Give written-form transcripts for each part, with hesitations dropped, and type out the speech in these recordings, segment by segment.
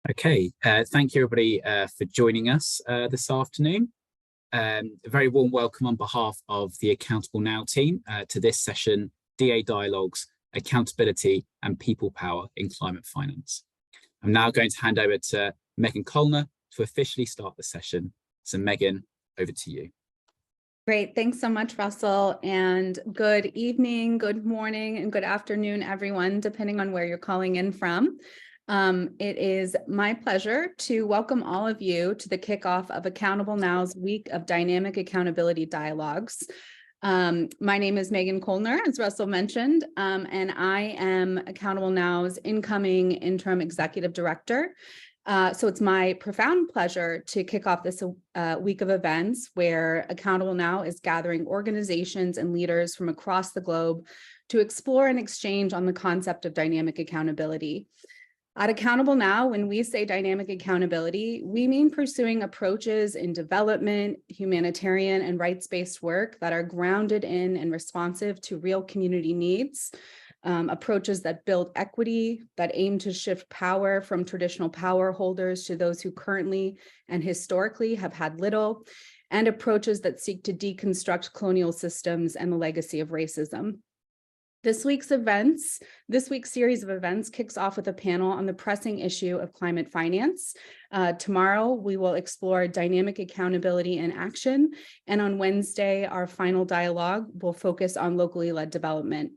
Okay, thank you everybody for joining us this afternoon. A very warm welcome on behalf of the Accountable Now team to this session, DA Dialogues, Accountability and People Power in Climate Finance. I'm now going to hand over to Megan Colner to officially start the session. So Megan, over to you. Great, thanks so much, Russell, and good evening, good morning, and good afternoon, everyone, depending on where you're calling in from. It is my pleasure to welcome all of you to the kickoff of Accountable Now's week of dynamic accountability dialogues. My name is Megan Colner, as Russell mentioned, and I am Accountable Now's incoming interim executive director. So it's my profound pleasure to kick off this week of events where Accountable Now is gathering organizations and leaders from across the globe to explore and exchange on the concept of dynamic accountability. At Accountable Now, when we say dynamic accountability, we mean pursuing approaches in development, humanitarian, and rights-based work that are grounded in and responsive to real community needs, approaches that build equity, that aim to shift power from traditional power holders to those who currently and historically have had little, and approaches that seek to deconstruct colonial systems and the legacy of racism. This week's series of events kicks off with a panel on the pressing issue of climate finance. Tomorrow, we will explore dynamic accountability in action. And on Wednesday, our final dialogue will focus on locally led development.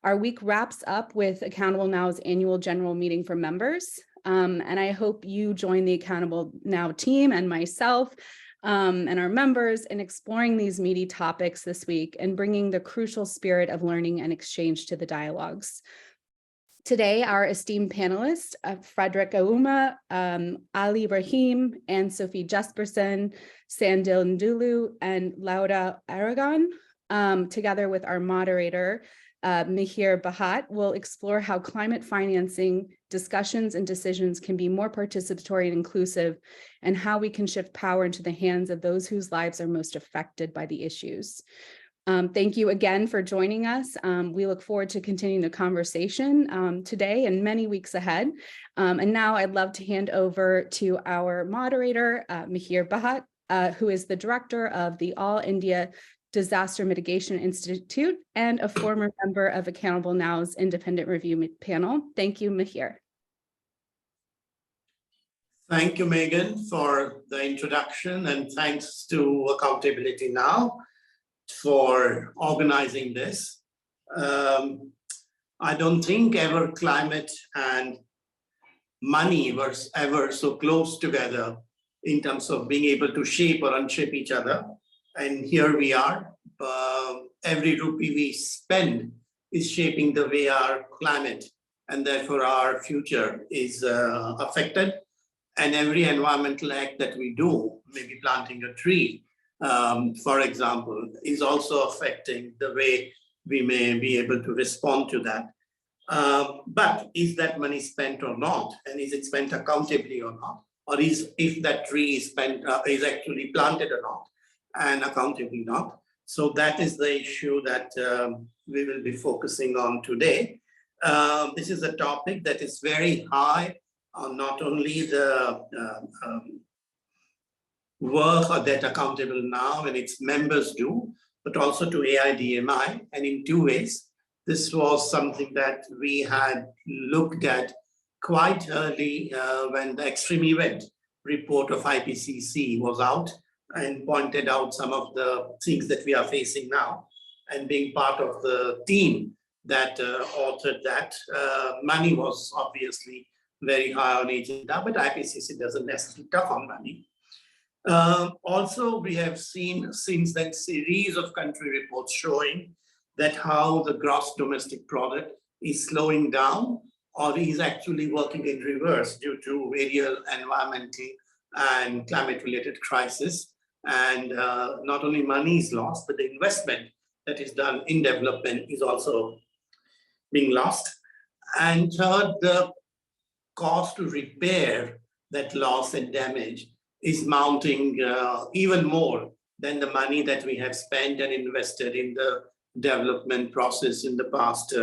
Our week wraps up with Accountable Now's annual general meeting for members. And I hope you join the Accountable Now team and myself and our members in exploring these meaty topics this week and bringing the crucial spirit of learning and exchange to the dialogues. Today, our esteemed panelists, Fredrick, Ouma, Ali Rahim, Ann-Sophie Jesperson, Sandile Ndelu, and Laura Aragon, together with our moderator, Mihir, Bhatt, will explore how climate financing discussions and decisions can be more participatory and inclusive, and how we can shift power into the hands of those whose lives are most affected by the issues. Thank you again for joining us. We look forward to continuing the conversation today and many weeks ahead. And now I'd love to hand over to our moderator, Mihir Bhatt, who is the director of the All India Disaster Mitigation Institute and a former member of Accountable Now's independent review panel. Thank you, Mihir. Thank you, Megan, for the introduction, and thanks to Accountability Now for organizing this. I don't think ever climate and money were ever so close together in terms of being able to shape or unshape each other. And here we are. Every rupee we spend is shaping the way our climate and therefore our future is affected. And every environmental act that we do, maybe planting a tree, for example, is also affecting the way we may be able to respond to that. But is that money spent or not? And is it spent accountably or not? Or if that tree is is actually planted or not? And accountably not. So that is the issue that we will be focusing on today. This is a topic that is very high on not only the work that Accountable Now and its members do, but also to AIDMI, and in two ways. This was something that we had looked at quite early when the extreme event report of IPCC was out, and pointed out some of the things that we are facing now, and being part of the team that authored that. Money was obviously very high on agenda, but IPCC doesn't necessarily talk on money. Also, we have seen since then series of country reports showing that how the gross domestic product is slowing down or is actually working in reverse due to various environmental and climate-related crisis. And not only money is lost, but the investment that is done in development is also being lost. And third, the cost to repair that loss and damage is mounting even more than the money that we have spent and invested in the development process in the past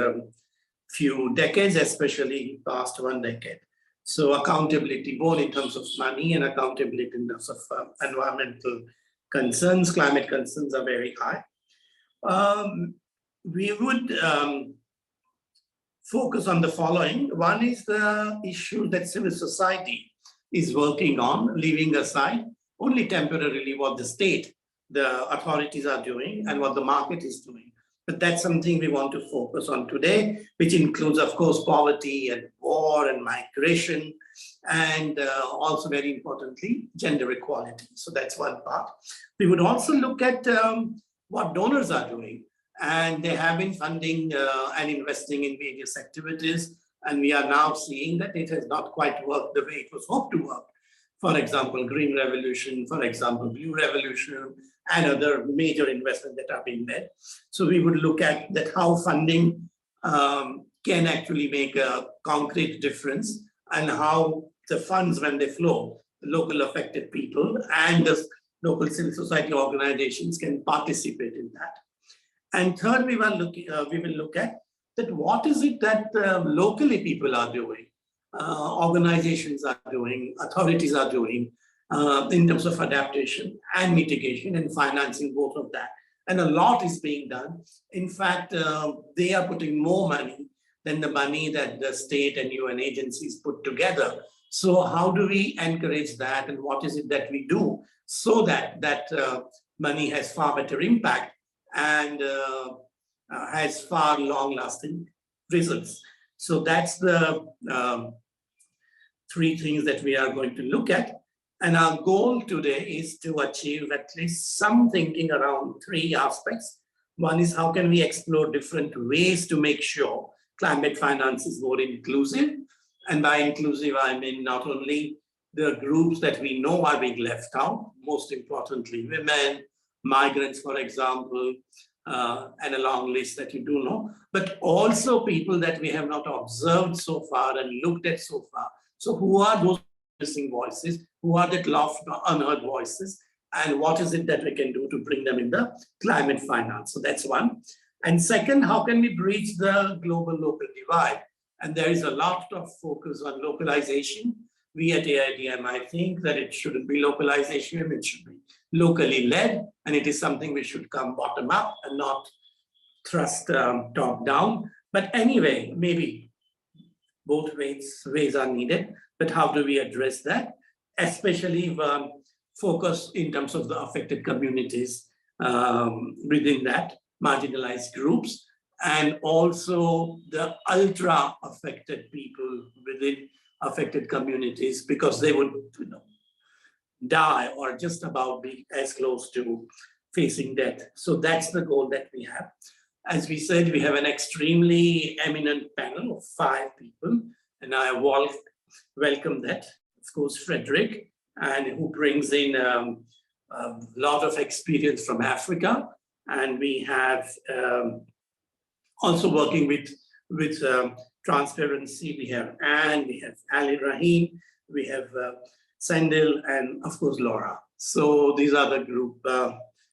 few decades, especially past 1 decade. So accountability, both in terms of money and accountability in terms of environmental concerns, climate concerns are very high. We would focus on the following. One is the issue that civil society is working on, leaving aside only temporarily what the state, the authorities are doing and what the market is doing. But that's something we want to focus on today, which includes, of course, poverty and war and migration, and also very importantly, gender equality. So that's one part. We would also look at what donors are doing. And they have been funding and investing in various activities. And we are now seeing that it has not quite worked the way it was hoped to work. For example, Green Revolution, for example, Blue Revolution, and other major investments that are being made. So we would look at that how funding can actually make a concrete difference, and how the funds, when they flow, the local affected people and the local civil society organizations can participate in that. And third, we will look at that what is it that locally people are doing, organizations are doing, authorities are doing in terms of adaptation and mitigation and financing both of that. And a lot is being done. In fact, they are putting more money than the money that the state and UN agencies put together. So how do we encourage that, and what is it that we do so that that money has far better impact and has far long-lasting results? So that's the three things that we are going to look at. And our goal today is to achieve at least some thinking around three aspects. One is how can we explore different ways to make sure climate finance is more inclusive. And by inclusive, I mean not only the groups that we know are being left out, most importantly, women, migrants, for example, and a long list that you do know, but also people that we have not observed so far and looked at so far. So who are those missing voices? Who are that lost or unheard voices? And what is it that we can do to bring them in the climate finance? So that's one. And second, how can we bridge the global-local divide? And there is a lot of focus on localization. We at AIDMI think that it shouldn't be localization, it should be locally led, and it is something which should come bottom up and not thrust top down. But anyway, maybe both ways are needed, but how do we address that? Especially focus in terms of the affected communities within that, marginalized groups, and also the ultra affected people within affected communities, because they would die or just about be as close to facing death. So that's the goal that we have. As we said, we have an extremely eminent panel of 5 people, and I welcome that. Of course, Fredrick, and who brings in a lot of experience from Africa. And we have also working with transparency. We have Ann, we have Rahim, we have Sandile, and of course, Laura. So these are the group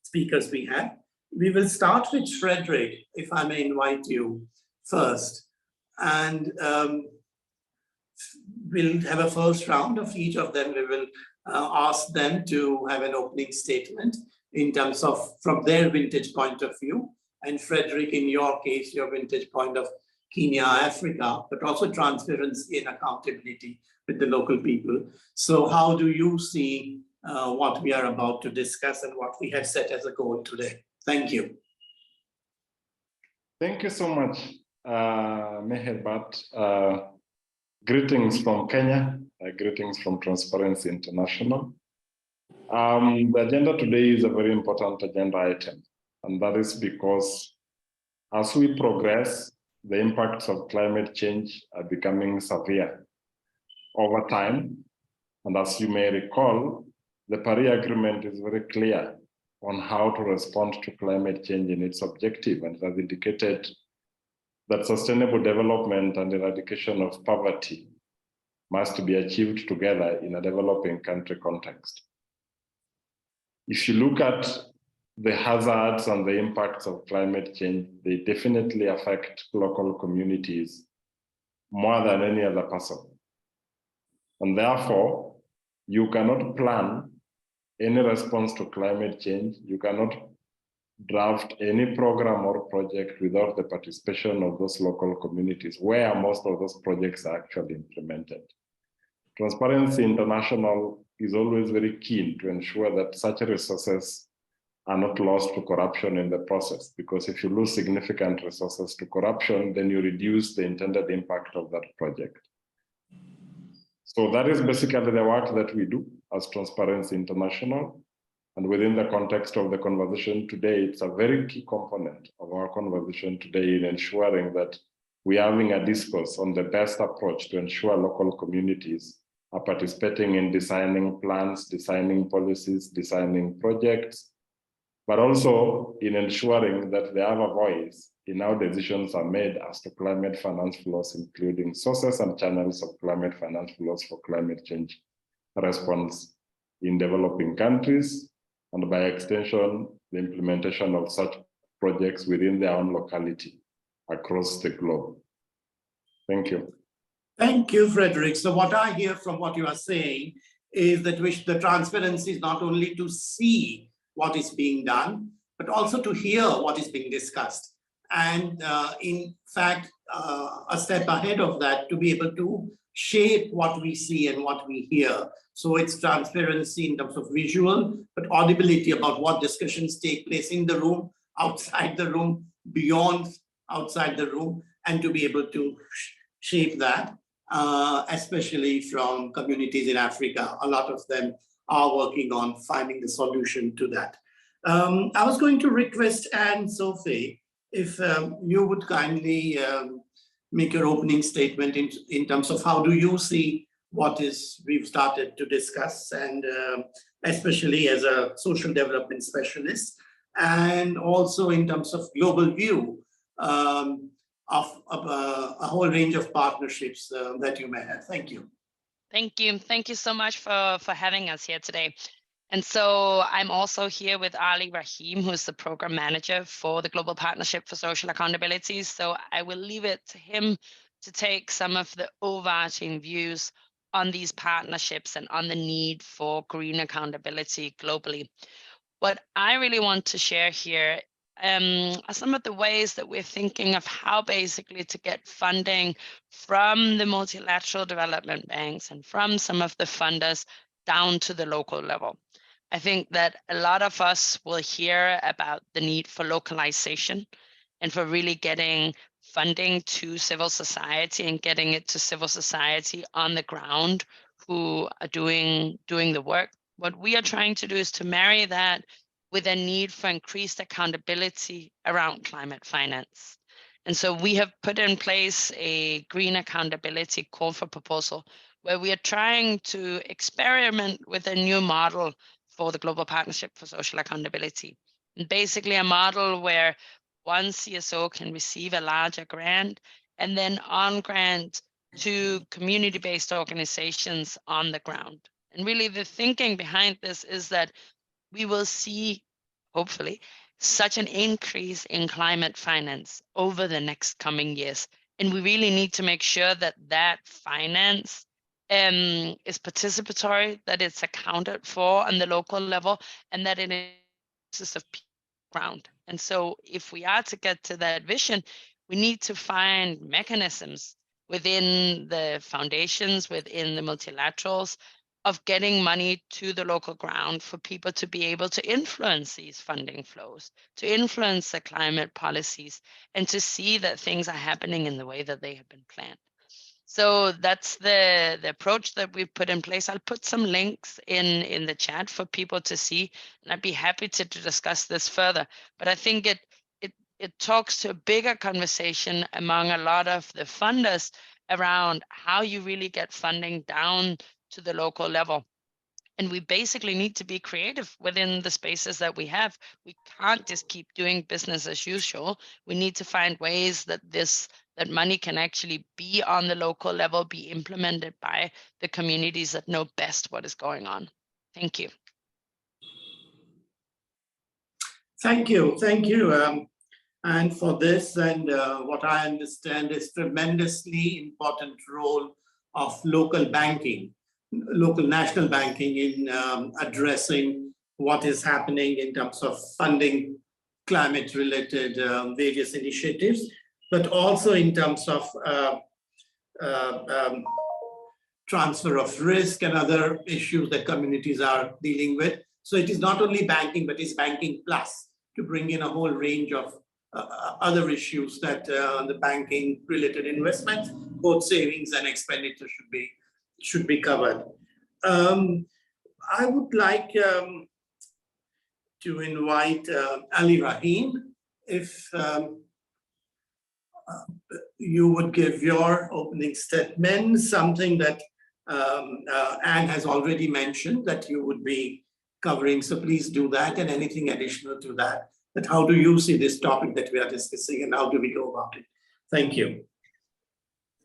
speakers we have. We will start with Fredrick, if I may invite you first. And we'll have a first round of each of them. We will ask them to have an opening statement in terms of from their vintage point of view. And Fredrick, in your case, your vintage point of Kenya, Africa, but also transparency and accountability with the local people. So how do you see what we are about to discuss and what we have set as a goal today? Thank you. Thank you so much, Mihir, Bhatt. Greetings from Kenya, greetings from Transparency International. The agenda today is a very important agenda item, and that is because as we progress, the impacts of climate change are becoming severe over time. And as you may recall, the Paris Agreement is very clear on how to respond to climate change in its objective, and it has indicated that sustainable development and eradication of poverty must be achieved together in a developing country context. If you look at the hazards and the impacts of climate change, they definitely affect local communities more than any other person. And therefore, you cannot plan any response to climate change. You cannot draft any program or project without the participation of those local communities, where most of those projects are actually implemented. Transparency International is always very keen to ensure that such resources are not lost to corruption in the process, because if you lose significant resources to corruption, then you reduce the intended impact of that project. So that is basically the work that we do as Transparency International. And within the context of the conversation today, it's a very key component of our conversation today in ensuring that we are having a discourse on the best approach to ensure local communities are participating in designing plans, designing policies, designing projects, but also in ensuring that they have a voice in how decisions are made as to climate finance flows, including sources and channels of climate finance flows for climate change response in developing countries, and by extension, the implementation of such projects within their own locality across the globe. Thank you. Thank you, Fredrick. So what I hear from what you are saying is that the transparency is not only to see what is being done, but also to hear what is being discussed. And in fact, a step ahead of that, to be able to shape what we see and what we hear. So it's transparency in terms of visual, but audibility about what discussions take place in the room, outside the room, beyond outside the room, and to be able to shape that, especially from communities in Africa. A lot of them are working on finding the solution to that. I was going to request Ann-Sophie if you would kindly make your opening statement in terms of how do you see what we've started to discuss, and especially as a social development specialist, and also in terms of global view of a whole range of partnerships that you may have. Thank you. Thank you. Thank you so much for having us here today. And so I'm also here with Rahim, who's the program manager for the Global Partnership for Social Accountability. So I will leave it to him to take some of the overarching views on these partnerships and on the need for green accountability globally. What I really want to share here are some of the ways that we're thinking of how basically to get funding from the multilateral development banks and from some of the funders down to the local level. I think that a lot of us will hear about the need for localization and for really getting funding to civil society and getting it to civil society on the ground who are doing the work. What we are trying to do is to marry that with a need for increased accountability around climate finance. And so we have put in place a green accountability call for proposal where we are trying to experiment with a new model for the Global Partnership for Social Accountability. And basically a model where one CSO can receive a larger grant and then on grant to community-based organizations on the ground. And really the thinking behind this is that we will see, hopefully, such an increase in climate finance over the next coming years. And we really need to make sure that that finance is participatory, that it's accounted for on the local level, and that it is of ground. And so if we are to get to that vision, we need to find mechanisms within the foundations, within the multilaterals, of getting money to the local ground for people to be able to influence these funding flows, to influence the climate policies, and to see that things are happening in the way that they have been planned. So that's the approach that we've put in place. I'll put some links in the chat for people to see, and I'd be happy to discuss this further. But I think it talks to a bigger conversation among a lot of the funders around how you really get funding down to the local level. And we basically need to be creative within the spaces that we have. We can't just keep doing business as usual. We need to find ways that that money can actually be on the local level, be implemented by the communities that know best what is going on. Thank you. Thank you. Thank you. And for this, and what I understand is tremendously important role of local banking local national banking in addressing what is happening in terms of funding climate-related various initiatives, but also in terms of transfer of risk and other issues that communities are dealing with. So it is not only banking, but it's banking plus to bring in a whole range of other issues that the banking-related investments, both savings and expenditure should be covered. I would like to invite Ali Rahim, if you would give your opening statement, something that Anne has already mentioned that you would be covering, so please do that, and anything additional to that. But how do you see this topic that we are discussing, and how do we go about it? Thank you.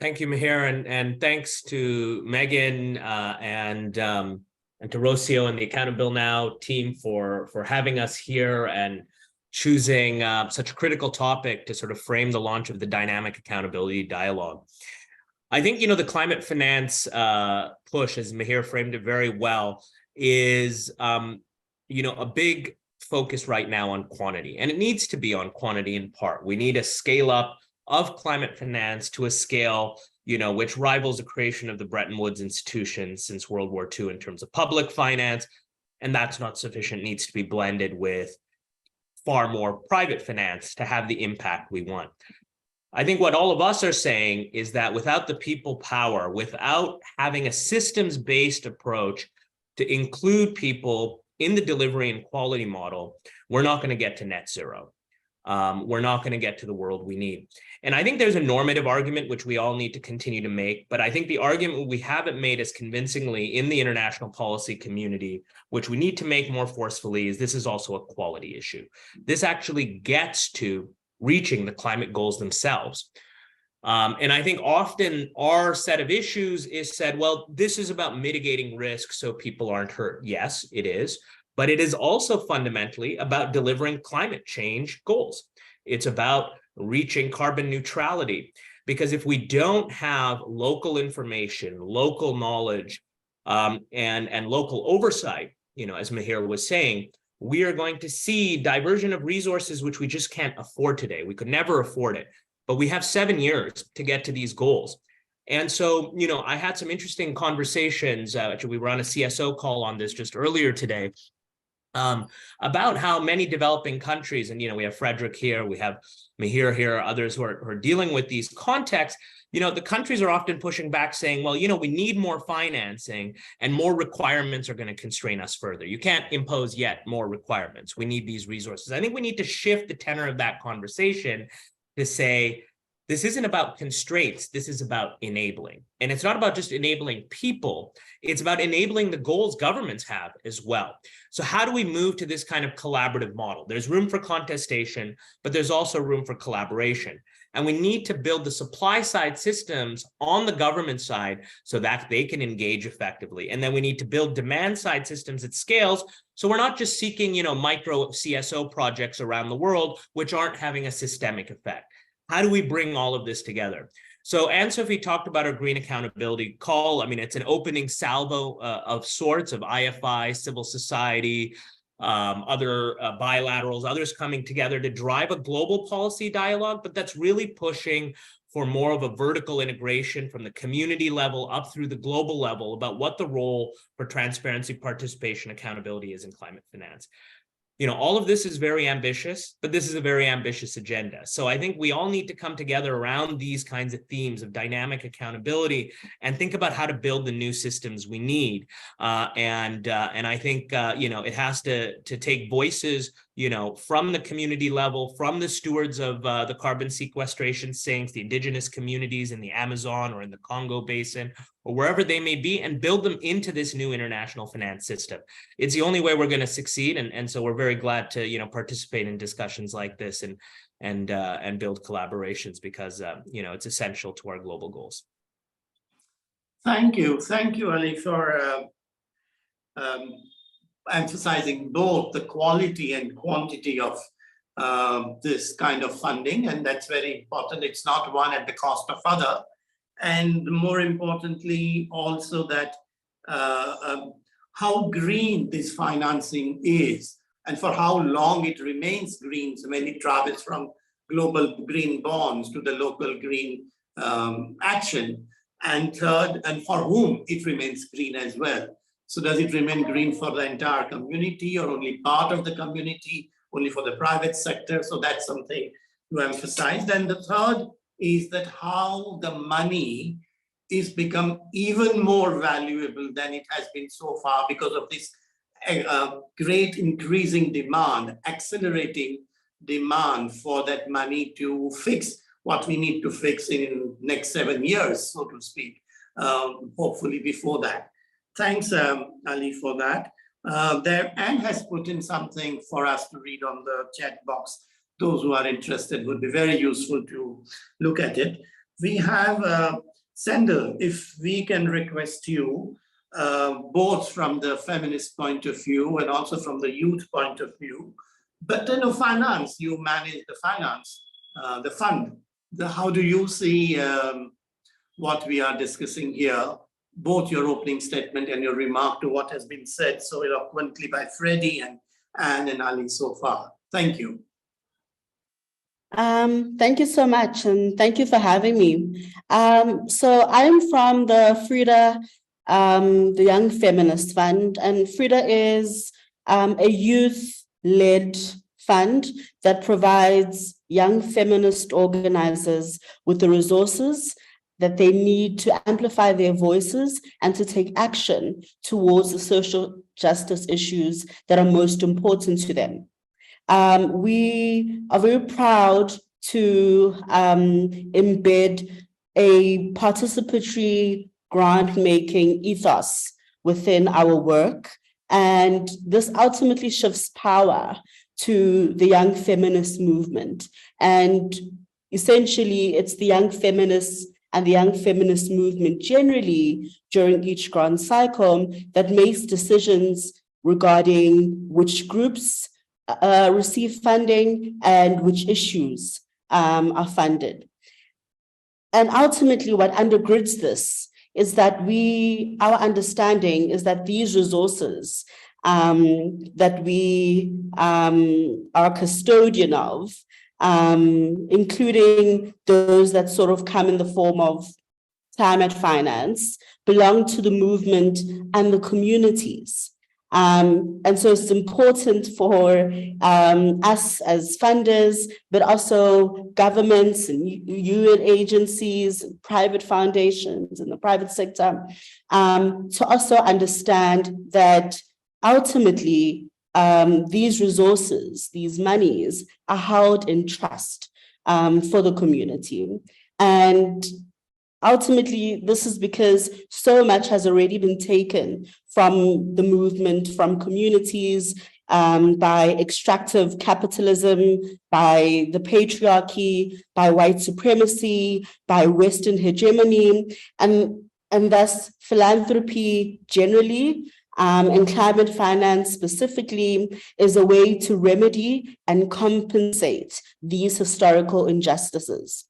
Thank you, Mihir, and thanks to Megan and to Rocio and the Accountable Now team for having us here and choosing such a critical topic to sort of frame the launch of the dynamic accountability dialogue. I think, the climate finance push, as Mihir framed it very well, is, a big focus right now on quantity, and it needs to be on quantity in part. We need a scale up of climate finance to a scale, which rivals the creation of the Bretton Woods institutions since World War II in terms of public finance, and that's not sufficient. It needs to be blended with far more private finance to have the impact we want. I think what all of us are saying is that without the people power, without having a systems-based approach to include people in the delivery and quality model, we're not going to get to net zero. We're not going to get to the world we need. And I think there's a normative argument which we all need to continue to make, but I think the argument we haven't made as convincingly in the international policy community, which we need to make more forcefully, is this is also a quality issue. This actually gets to reaching the climate goals themselves. And I think often our set of issues is said, well, this is about mitigating risk so people aren't hurt. Yes, it is. But it is also fundamentally about delivering climate change goals. It's about reaching carbon neutrality. Because if we don't have local information, local knowledge, and local oversight, as Mihir was saying, we are going to see diversion of resources which we just can't afford today. We could never afford it. But we have 7 years to get to these goals. And so, I had some interesting conversations. Actually, we were on a CSO call on this just earlier today. About how many developing countries, and we have Fredrick here, we have Mihir here, others who are dealing with these contexts, the countries are often pushing back saying, well, we need more financing and more requirements are going to constrain us further. You can't impose yet more requirements. We need these resources. I think we need to shift the tenor of that conversation to say, this isn't about constraints, this is about enabling. And it's not about just enabling people, it's about enabling the goals governments have as well. So how do we move to this kind of collaborative model? There's room for contestation, but there's also room for collaboration. And we need to build the supply side systems on the government side so that they can engage effectively. And then we need to build demand side systems at scales. So we're not just seeking, micro CSO projects around the world, which aren't having a systemic effect. How do we bring all of this together? So Ann-Sophie talked about our green accountability call. I mean, it's an opening salvo of sorts of IFI, civil society, other bilaterals, others coming together to drive a global policy dialogue, but that's really pushing for more of a vertical integration from the community level up through the global level about what the role for transparency, participation, accountability is in climate finance. All of this is very ambitious, but this is a very ambitious agenda. So I think we all need to come together around these kinds of themes of dynamic accountability and think about how to build the new systems we need. And I think, it has to take voices, from the community level, from the stewards of the carbon sequestration sinks, the indigenous communities in the Amazon or in the Congo Basin, or wherever they may be, and build them into this new international finance system. It's the only way we're going to succeed. And so we're very glad to, participate in discussions like this and build collaborations because, it's essential to our global goals. Thank you, Ali, for emphasizing both the quality and quantity of this kind of funding, and that's very important. It's not one at the cost of other. And more importantly, also that how green this financing is and for how long it remains green when it travels from global green bonds to the local green action. And third, and for whom it remains green as well. So does it remain green for the entire community or only part of the community, only for the private sector? So that's something to emphasize. And the third is that how the money is become even more valuable than it has been so far because of this great increasing demand, accelerating demand for that money to fix what we need to fix in next 7 years, so to speak, hopefully before that. Thanks, Ali, for that. Anne has put in something for us to read on the chat box. Those who are interested would be very useful to look at it. We have Sandile, if we can request you, both from the feminist point of view and also from the youth point of view, but then finance, you manage the finance, the fund. How do you see what we are discussing here, both your opening statement and your remark to what has been said so eloquently by Freddie and Anne and Ali so far? Thank you. Thank you so much, and thank you for having me. So I'm from the FRIDA, the Young Feminist Fund, and FRIDA is a youth-led fund that provides young feminist organizers with the resources that they need to amplify their voices and to take action towards the social justice issues that are most important to them. We are very proud to embed a participatory grant-making ethos within our work, and this ultimately shifts power to the young feminist movement. And essentially, it's the young feminists and the young feminist movement generally during each grant cycle that makes decisions regarding which groups receive funding and which issues are funded. And ultimately, what undergirds this is that our understanding is that these resources that we are custodian of, including those that sort of come in the form of climate finance, belong to the movement and the communities. And so it's important for us as funders, but also governments and UN agencies, private foundations in the private sector, to also understand that ultimately these resources, these monies are held in trust for the community. And ultimately, this is because so much has already been taken from the movement, from communities, by extractive capitalism, by the patriarchy, by white supremacy, by Western hegemony, and thus philanthropy generally, and climate finance specifically, is a way to remedy and compensate these historical injustices.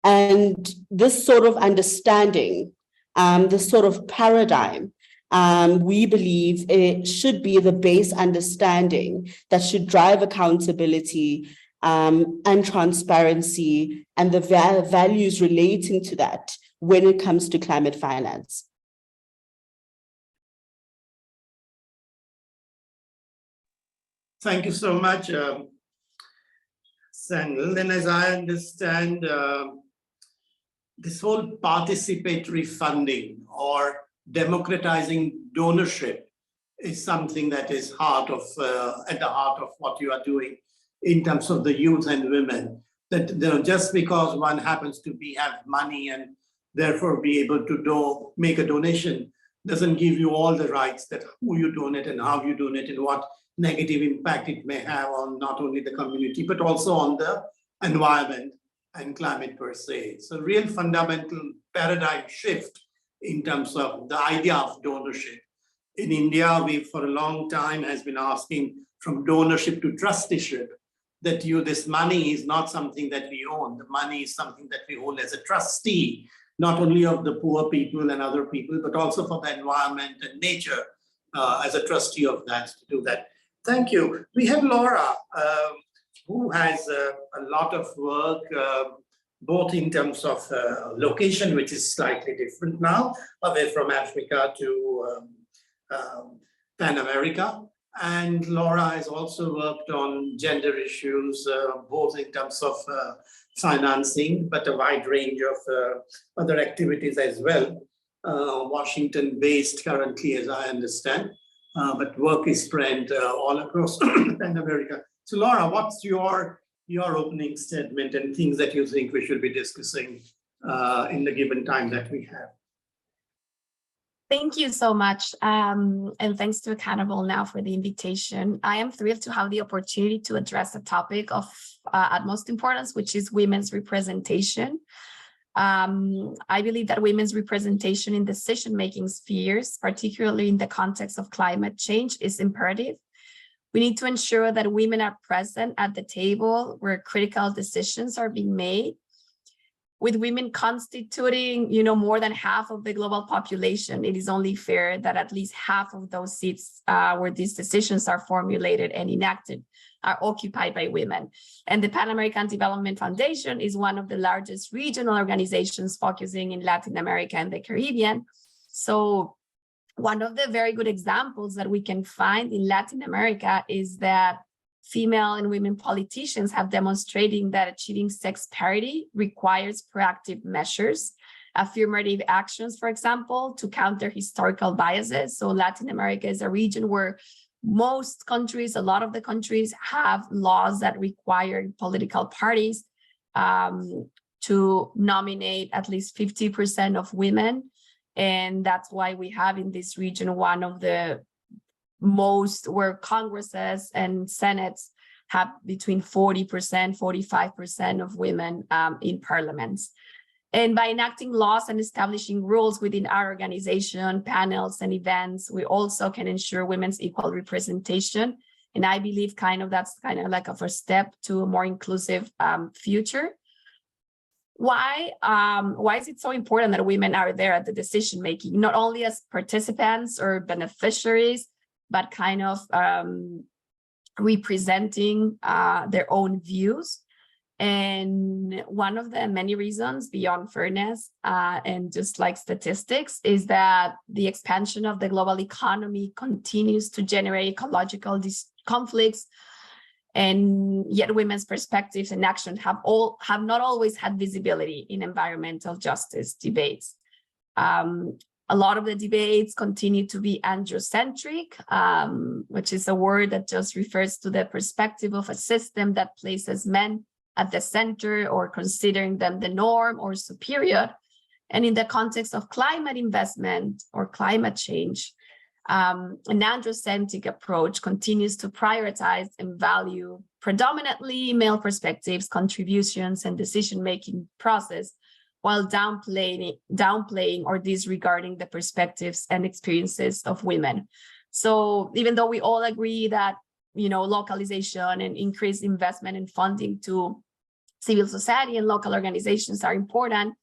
And this sort of understanding, this sort of paradigm, we believe it should be the base understanding that should drive accountability and transparency and the values relating to that when it comes to climate finance. Thank you so much, Sandile. And as I understand, this whole participatory funding or democratizing donorship is something that is at the heart of what you are doing in terms of the youth and women. That just because one happens to have money and therefore be able to make a donation doesn't give you all the rights that who you donate and how you donate and what negative impact it may have on not only the community, but also on the environment and climate per se. So real fundamental paradigm shift in terms of the idea of donorship. In India, we for a long time has been asking from donorship to trusteeship, that this money is not something that we own. The money is something that we hold as a trustee not only of the poor people and other people, but also for the environment and nature as a trustee of that to do that. Thank you. We have Laura, who has a lot of work, both in terms of location, which is slightly different now, away from Africa to Pan America. And Laura has also worked on gender issues, both in terms of financing, but a wide range of other activities as well. Washington-based currently, as I understand, but work is spread all across Pan America. So Laura, what's your opening statement and things that you think we should be discussing in the given time that we have? Thank you so much. And thanks to Accountable Now for the invitation. I am thrilled to have the opportunity to address a topic of utmost importance, which is women's representation. I believe that women's representation in decision-making spheres, particularly in the context of climate change, is imperative. We need to ensure that women are present at the table where critical decisions are being made. With women constituting, more than half of the global population, it is only fair that at least half of those seats where these decisions are formulated and enacted are occupied by women. And the Pan American Development Foundation is one of the largest regional organizations focusing in Latin America and the Caribbean. So one of the very good examples that we can find in Latin America is that female and women politicians have demonstrated that achieving sex parity requires proactive measures, affirmative actions, for example, to counter historical biases. So Latin America is a region where most countries, a lot of the countries have laws that require political parties to nominate at least 50% of women. And that's why we have in this region one of the most where Congresses and Senates have between 40%, 45% of women in parliaments. And by enacting laws and establishing rules within our organization, panels and events, we also can ensure women's equal representation. And I believe that's like a first step to a more inclusive future. Why is it so important that women are there at the decision making, not only as participants or beneficiaries, but representing their own views? And one of the many reasons beyond fairness and just like statistics is that the expansion of the global economy continues to generate ecological conflicts, and yet women's perspectives and actions have not always had visibility in environmental justice debates. A lot of the debates continue to be androcentric, which is a word that just refers to the perspective of a system that places men at the center or considering them the norm or superior. And in the context of climate investment or climate change, an androcentric approach continues to prioritize and value predominantly male perspectives, contributions, and decision-making process, while downplaying or disregarding the perspectives and experiences of women. So even though we all agree that, localization and increased investment and funding to civil society and local organizations are important,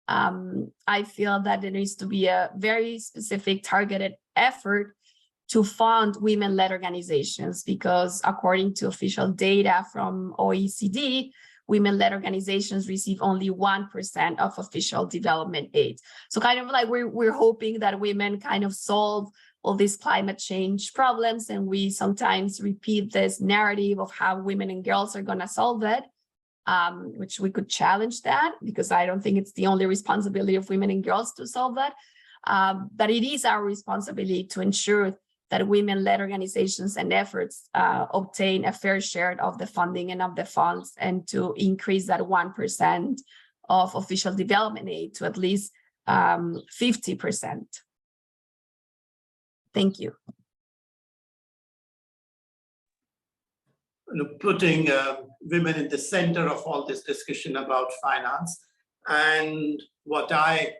I feel that there needs to be a very specific targeted effort to fund women-led organizations, because according to official data from OECD, women-led organizations receive only 1% of official development aid. So we're hoping that women solve all these climate change problems, and we sometimes repeat this narrative of how women and girls are going to solve it, which we could challenge that, because I don't think it's the only responsibility of women and girls to solve that. But it is our responsibility to ensure that women-led organizations and efforts obtain a fair share of the funding and of the funds, and to increase that 1% of official development aid to at least 50%. Thank you. Putting women in the center of all this discussion about finance, and what I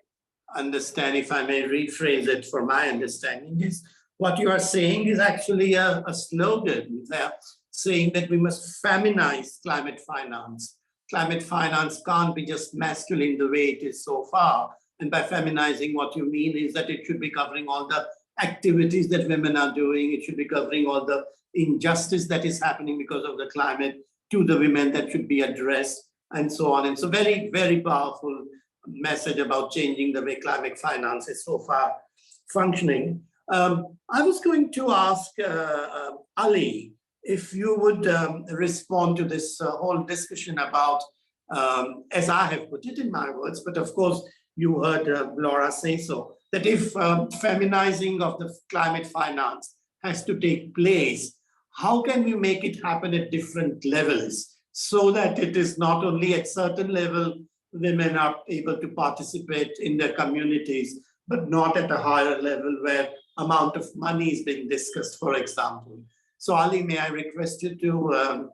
understand, if I may rephrase it for my understanding, is what you are saying is actually a slogan. They're saying that we must feminize climate finance. Climate finance can't be just masculine the way it is so far. And by feminizing, what you mean is that it should be covering all the activities that women are doing. It should be covering all the injustice that is happening because of the climate to the women that should be addressed, and so on. And so very, very powerful message about changing the way climate finance is so far functioning. I was going to ask Ali if you would respond to this whole discussion about, as I have put it in my words, but of course you heard Laura say so, that if feminizing of the climate finance has to take place, how can we make it happen at different levels so that it is not only at certain level women are able to participate in their communities, but not at a higher level where amount of money is being discussed, for example. So Ali, may I request you to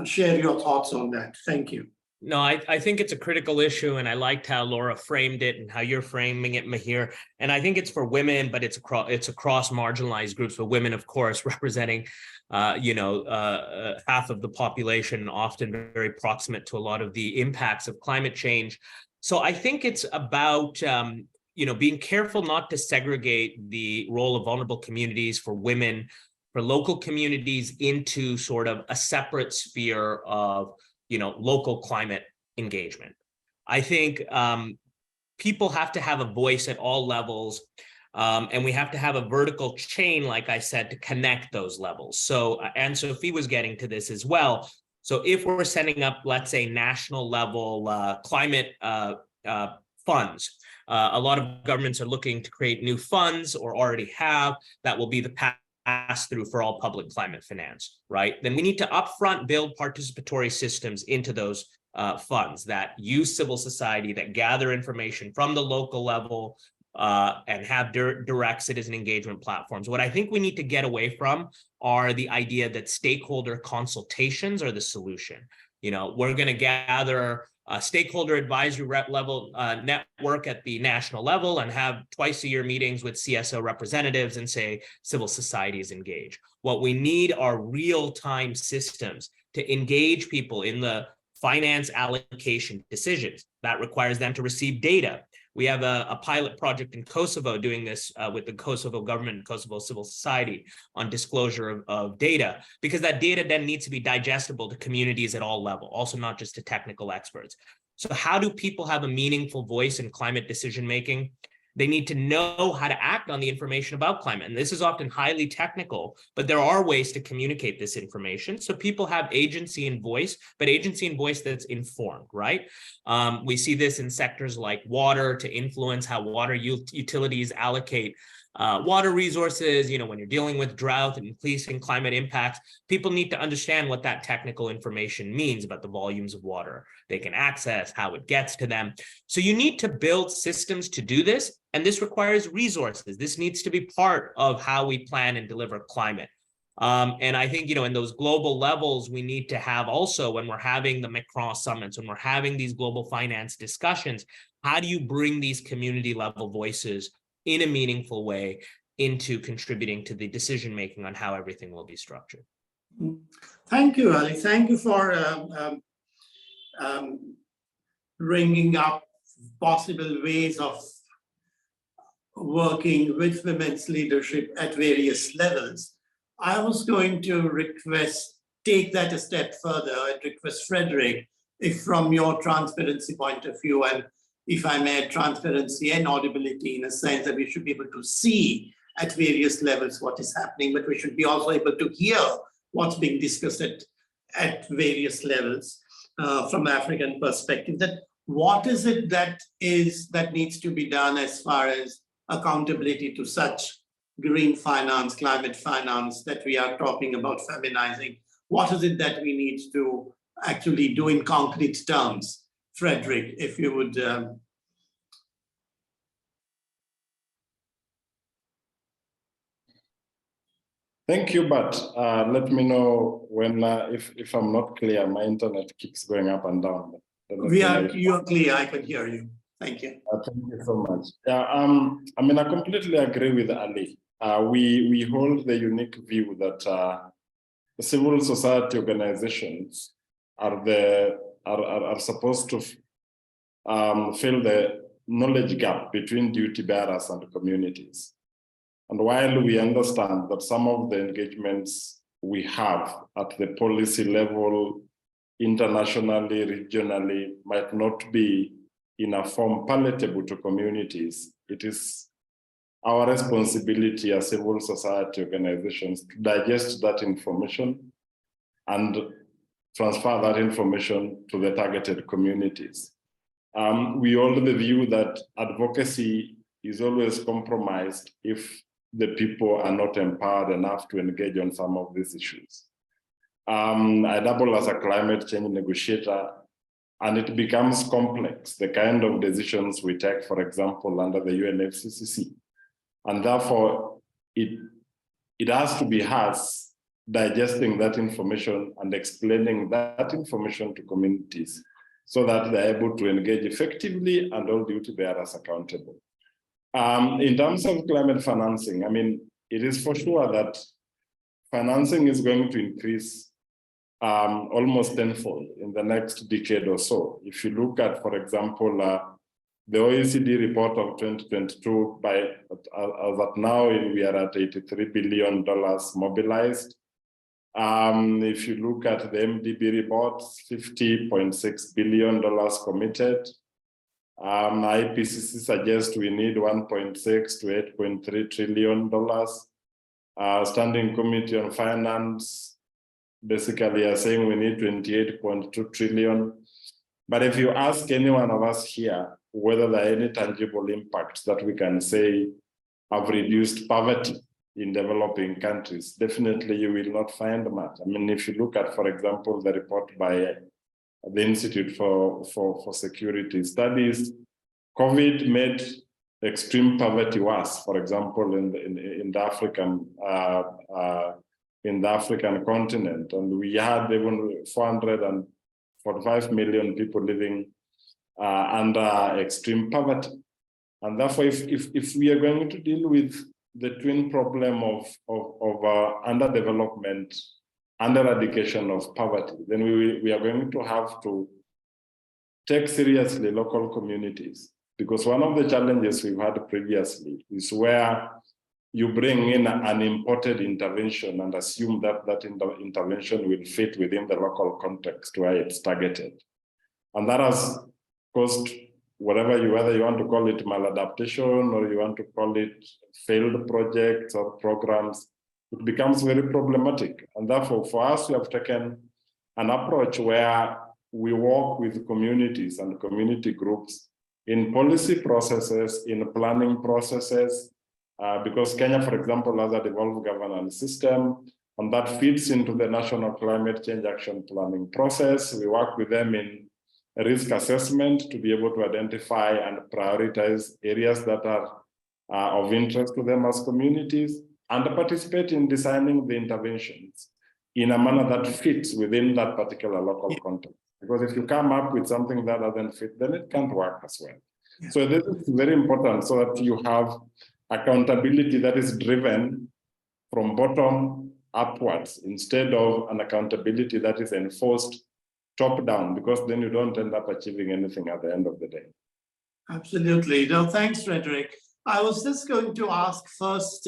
share your thoughts on that? Thank you. No, I think it's a critical issue, and I liked how Laura framed it and how you're framing it, Mihir. And I think it's for women, but it's across marginalized groups, but women, of course, representing, half of the population, often very proximate to a lot of the impacts of climate change. So I think it's about, being careful not to segregate the role of vulnerable communities for women, for local communities into sort of a separate sphere of local climate engagement. I think people have to have a voice at all levels, and we have to have a vertical chain, like I said, to connect those levels. So Ann-Sophie was getting to this as well. So if we're setting up, let's say, national level climate funds, a lot of governments are looking to create new funds or already have, that will be the pass through for all public climate finance, right? Then we need to upfront build participatory systems into those funds that use civil society, that gather information from the local level and have direct citizen engagement platforms. What I think we need to get away from are the idea that stakeholder consultations are the solution. We're going to gather a stakeholder advisory level network at the national level and have twice-a-year meetings with CSO representatives and say civil society is engaged. What we need are real-time systems to engage people in the finance allocation decisions. That requires them to receive data. We have a pilot project in Kosovo doing this with the Kosovo government and Kosovo civil society on disclosure of data, because that data then needs to be digestible to communities at all levels, also not just to technical experts. So how do people have a meaningful voice in climate decision-making? They need to know how to act on the information about climate. And this is often highly technical, but there are ways to communicate this information. So people have agency and voice, but agency and voice that's informed, right? We see this in sectors like water to influence how water utilities allocate water resources. When you're dealing with drought and increasing climate impacts, people need to understand what that technical information means about the volumes of water they can access, how it gets to them. So you need to build systems to do this, and this requires resources. This needs to be part of how we plan and deliver climate. And I think, in those global levels, we need to have also, when we're having the Macron summits, when we're having these global finance discussions, how do you bring these community level voices in a meaningful way into contributing to the decision-making on how everything will be structured? Thank you, Ali. Thank you for bringing up possible ways of working with women's leadership at various levels. I was going to take that a step further and request Fredrick, if from your transparency point of view, and if I may add transparency and audibility in a sense that we should be able to see at various levels what is happening, but we should be also able to hear what's being discussed at various levels from African perspective. That what is it that needs to be done as far as accountability to such green finance, climate finance that we are talking about feminizing? What is it that we need to actually do in concrete terms? Fredrick, if you would. Thank you, Bhatt. Let me know when, if I'm not clear. My internet keeps going up and down. You're clear, I can hear you. Thank you. Thank you so much. Yeah, I completely agree with Ali. We hold the unique view that civil society organizations are supposed to fill the knowledge gap between duty bearers and communities. And while we understand that some of the engagements we have at the policy level, internationally, regionally, might not be in a form palatable to communities, it is our responsibility as civil society organizations to digest that information and transfer that information to the targeted communities. We hold the view that advocacy is always compromised if the people are not empowered enough to engage on some of these issues. I double as a climate change negotiator, and it becomes complex, the kind of decisions we take, for example, under the UNFCCC. And therefore, it has to be us digesting that information and explaining that information to communities so that they're able to engage effectively and hold duty bearers accountable. In terms of climate financing, I mean, it is for sure that financing is going to increase almost tenfold in the next decade or so. If you look at, for example, the OECD report of 2022, as at now, we are at $83 billion mobilized. If you look at the MDB report, $50.6 billion committed. IPCC suggests we need $1.6 to $8.3 trillion. Standing Committee on Finance basically are saying we need 28.2 trillion. But if you ask any one of us here whether there are any tangible impacts that we can say have reduced poverty in developing countries, definitely you will not find much. I mean, if you look at, for example, the report by the Institute for Security Studies, COVID made extreme poverty worse, for example, in the African continent. And we had even 445 million people living under extreme poverty. And therefore, if we are going to deal with the twin problem of underdevelopment and eradication of poverty, then we are going to have to take seriously local communities. Because one of the challenges we've had previously is where you bring in an imported intervention and assume that that intervention will fit within the local context where it's targeted. And that has caused whether you want to call it maladaptation or you want to call it failed projects or programs, it becomes very problematic. And therefore, for us, we have taken an approach where we work with communities and community groups in policy processes, in planning processes, because Kenya, for example, has a devolved governance system, and that feeds into the National Climate Change Action Planning process. We work with them in risk assessment to be able to identify and prioritize areas that are of interest to them as communities, and participate in designing the interventions in a manner that fits within that particular local context. Because if you come up with something that doesn't fit, then it can't work as well. Yeah. So this is very important so that you have accountability that is driven from bottom upwards instead of an accountability that is enforced top down, because then you don't end up achieving anything at the end of the day. Absolutely. No, thanks, Fredrick. I was just going to ask first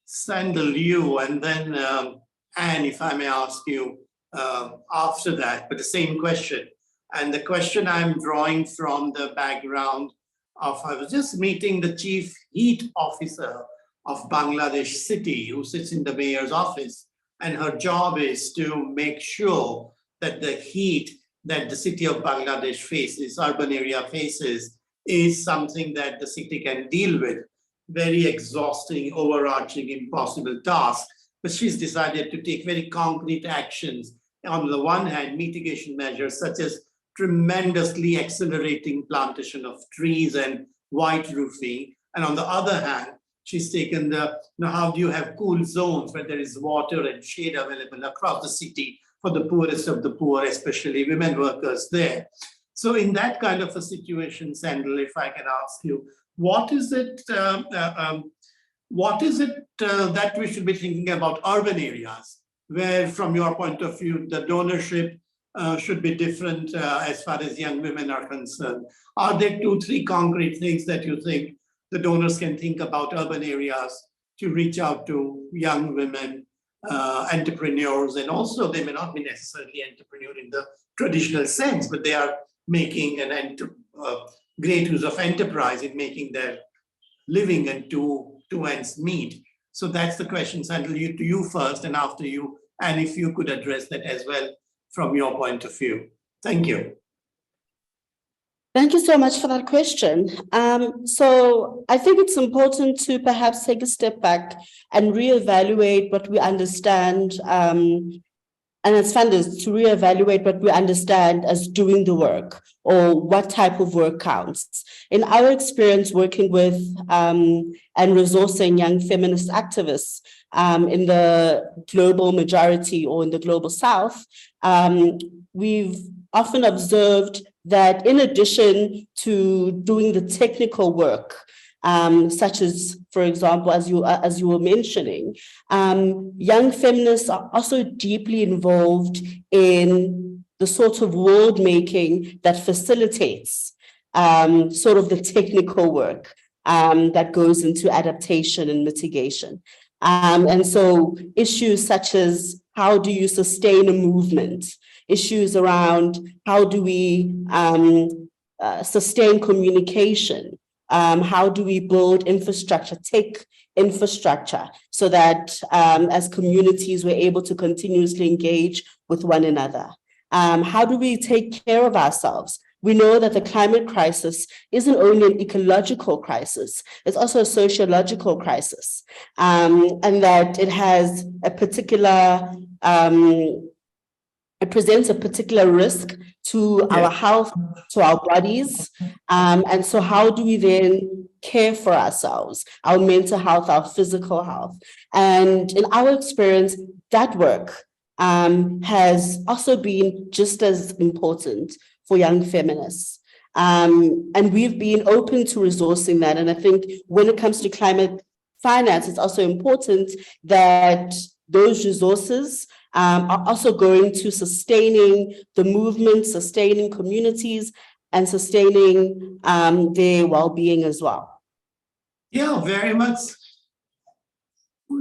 Sandile, you, and then Anne, if I may ask you after that, but the same question. And the question I'm drawing from the background of, I was just meeting the chief heat officer of Bangladesh city, who sits in the mayor's office, and her job is to make sure that the heat that the city of Bangladesh faces, urban area faces, is something that the city can deal with. Very exhausting, overarching, impossible task. But she's decided to take very concrete actions. On the one hand, mitigation measures such as tremendously accelerating plantation of trees and white roofing. And on the other hand, she's taken the, how do you have cool zones where there is water and shade available across the city for the poorest of the poor, especially women workers there. So in that kind of a situation, Sandile, if I can ask you, what is it that we should be thinking about urban areas, where from your point of view, the donorship should be different as far as young women are concerned? Are there 2-3 concrete things that you think the donors can think about urban areas to reach out to young women, entrepreneurs, and also they may not be necessarily entrepreneur in the traditional sense, but they are making great use of enterprise in making their living and two ends meet. So that's the question, Sandile, to you first, and after you, and if you could address that as well from your point of view. Thank you. Thank you so much for that question. So I think it's important to perhaps take a step back and reevaluate what we understand, and as funders to reevaluate what we understand as doing the work, or what type of work counts. In our experience working with and resourcing young feminist activists in the global majority or in the global South, we've often observed that in addition to doing the technical work, such as, for example, as you were mentioning, young feminists are also deeply involved in the sort of world making that facilitates sort of the technical work that goes into adaptation and mitigation. And so issues such as how do you sustain a movement, issues around how do we sustain communication, how do we build infrastructure, tech infrastructure, so that as communities we're able to continuously engage with one another? How do we take care of ourselves? We know that the climate crisis isn't only an ecological crisis, it's also a sociological crisis, and that it has a particular, it presents a particular risk to our health, to our bodies. And so how do we then care for ourselves, our mental health, our physical health? And in our experience, that work has also been just as important for young feminists. And we've been open to resourcing that. And I think when it comes to climate finance, it's also important that those resources are also going to sustaining the movement, sustaining communities, and sustaining their well-being as well. Yeah, very much.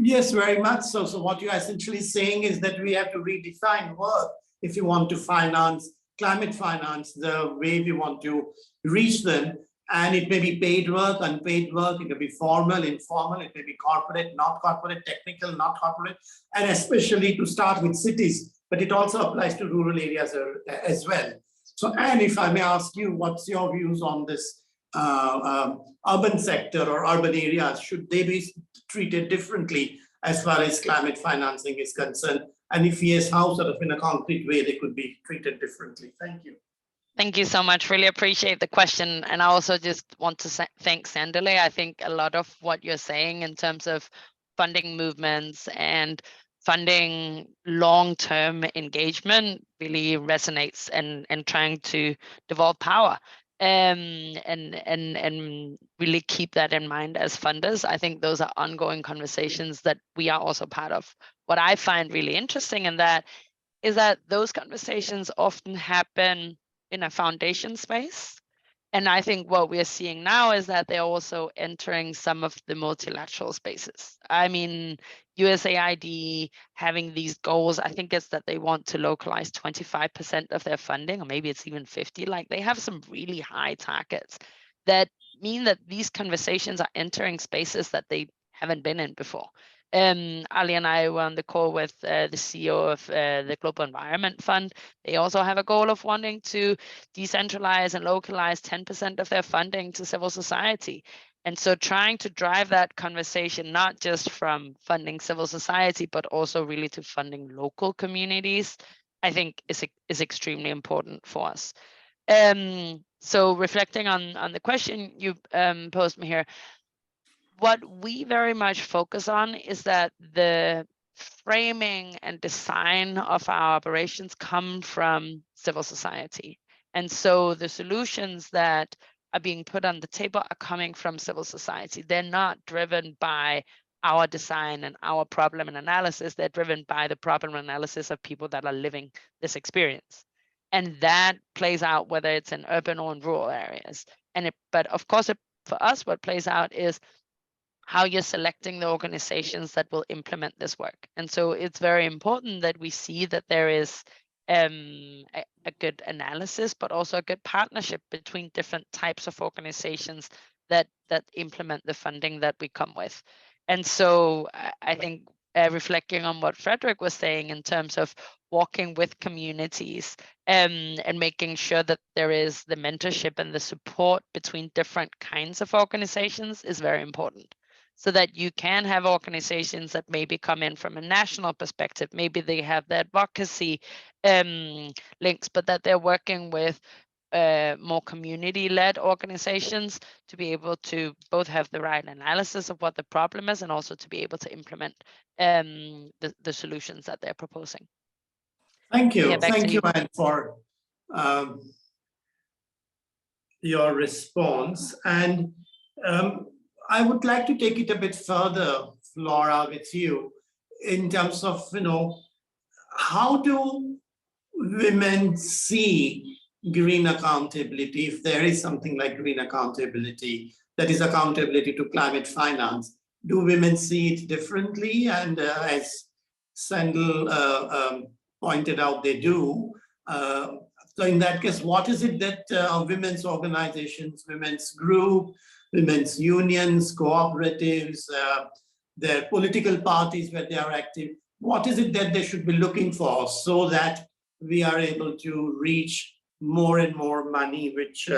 Yes, very much so. So what you're essentially saying is that we have to redefine work if you want to finance climate finance the way we want to reach them. And it may be paid work, unpaid work, it may be formal, informal, it may be corporate, not corporate, technical, not corporate, and especially to start with cities, but it also applies to rural areas as well. So, Anne, if I may ask you, what's your views on this urban sector or urban areas? Should they be treated differently as far as climate financing is concerned? And if yes, how sort of in a concrete way they could be treated differently? Thank you. Thank you so much. Really appreciate the question. And I also just want to thank Sandile. I think a lot of what you're saying in terms of funding movements and funding long-term engagement really resonates and trying to devolve power and really keep that in mind as funders. I think those are ongoing conversations that we are also part of. What I find really interesting in that is that those conversations often happen in a foundation space. And I think what we're seeing now is that they're also entering some of the multilateral spaces. I mean, USAID having these goals, I think it's that they want to localize 25% of their funding, or maybe it's even 50. Like they have some really high targets that mean that these conversations are entering spaces that they haven't been in before. Ali and I were on the call with the CEO of the Global Environment Fund. They also have a goal of wanting to decentralize and localize 10% of their funding to civil society. And so trying to drive that conversation, not just from funding civil society, but also really to funding local communities, I think is extremely important for us. So reflecting on the question you posed, Mihir, what we very much focus on is that the framing and design of our operations come from civil society. And so the solutions that are being put on the table are coming from civil society. They're not driven by our design and our problem and analysis. They're driven by the problem analysis of people that are living this experience. And that plays out whether it's in urban or in rural areas. But of course, for us, what plays out is how you're selecting the organizations that will implement this work. And so it's very important that we see that there is a good analysis, but also a good partnership between different types of organizations that implement the funding that we come with. And so I think reflecting on what Fredrick was saying in terms of walking with communities and making sure that there is the mentorship and the support between different kinds of organizations is very important. So that you can have organizations that maybe come in from a national perspective, maybe they have the advocacy links, but that they're working with more community-led organizations to be able to both have the right analysis of what the problem is and also to be able to implement the solutions that they're proposing. Thank you. Yeah, Thank you, Anne, for your response. And I would like to take it a bit further, Flora, with you in terms of, how do women see green accountability, if there is something like green accountability, that is accountability to climate finance? Do women see it differently? And as Sandile pointed out, they do. So in that case, what is it that women's organizations, women's group, women's unions, cooperatives, their political parties where they are active, what is it that they should be looking for so that we are able to reach more and more money which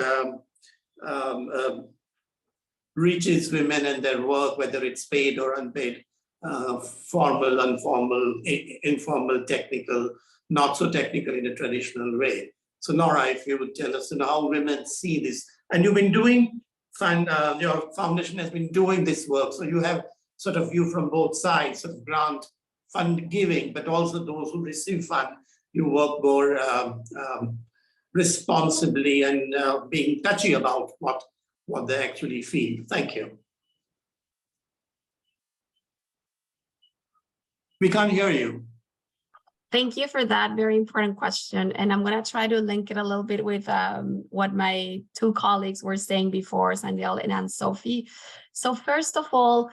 reaches women and their work, whether it's paid or unpaid, formal, informal, informal, technical, not so technical in a traditional way. So Nora, if you would tell us how women see this, and you've been doing, your foundation has been doing this work, so you have sort of view from both sides of grant fund giving, but also those who receive fund, you work more responsibly and being touchy about what they actually feel. Thank you. We can't hear you. Thank you for that very important question. And I'm going to try to link it a little bit with what my two colleagues were saying before, Sandile and Ann-Sophie. So first of all,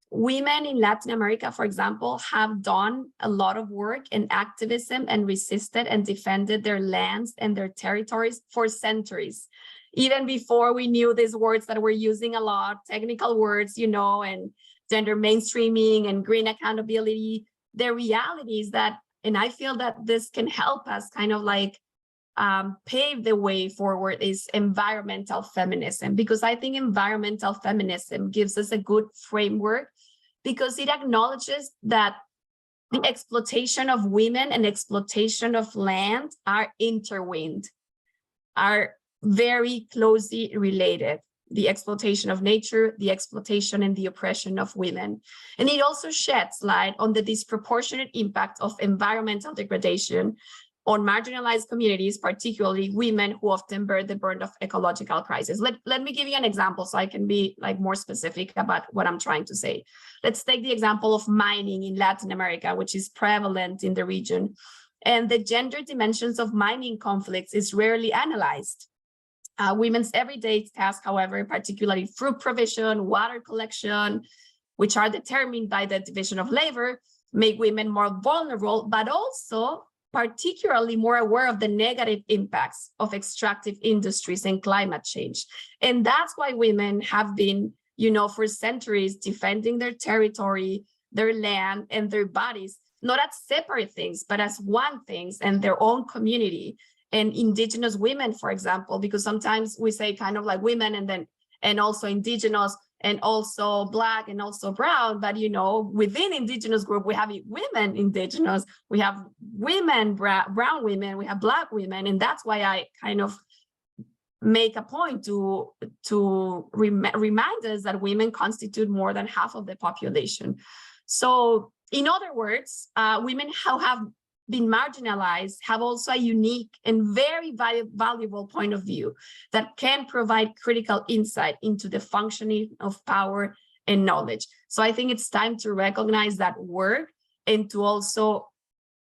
women in Latin America, for example, have done a lot of work in activism and resisted and defended their lands and their territories for centuries. Even before we knew these words that we're using a lot, technical words, and gender mainstreaming and green accountability, the reality is that, and I feel that this can help us kind of like pave the way forward, is environmental feminism, because I think environmental feminism gives us a good framework because it acknowledges that the exploitation of women and exploitation of land are intertwined, are very closely related. The exploitation of nature, the exploitation and the oppression of women. And it also sheds light on the disproportionate impact of environmental degradation on marginalized communities, particularly women who often bear the burden of ecological crisis. Let me give you an example so I can be more specific about what I'm trying to say. Let's take the example of mining in Latin America, which is prevalent in the region. And the gender dimensions of mining conflicts is rarely analyzed. Women's everyday tasks, however, particularly food provision, water collection, which are determined by the division of labor, make women more vulnerable, but also particularly more aware of the negative impacts of extractive industries and climate change. And that's why women have been, for centuries defending their territory, their land, and their bodies, not as separate things, but as one thing and their own community. And indigenous women, for example, because sometimes we say kind of like women and also indigenous and also Black and also brown, but within indigenous group, we have women indigenous, we have women, brown women, we have Black women. And that's why I kind of make a point to remind us that women constitute more than half of the population. So in other words, women who have been marginalized have also a unique and very valuable point of view that can provide critical insight into the functioning of power and knowledge. So I think it's time to recognize that work and to also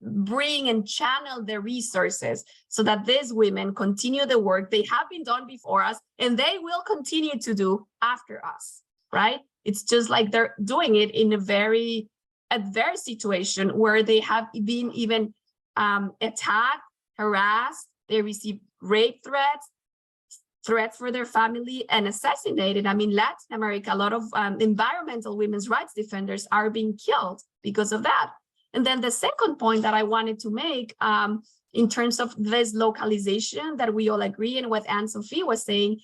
bring and channel the resources so that these women continue the work they have been done before us and they will continue to do after us, right? It's just like they're doing it in a very adverse situation where they have been even attacked, harassed, they receive rape threats for their family, and assassinated. I mean, Latin America, a lot of environmental women's rights defenders are being killed because of that. And then the second point that I wanted to make in terms of this localization that we all agree, and what Ann-Sophie was saying,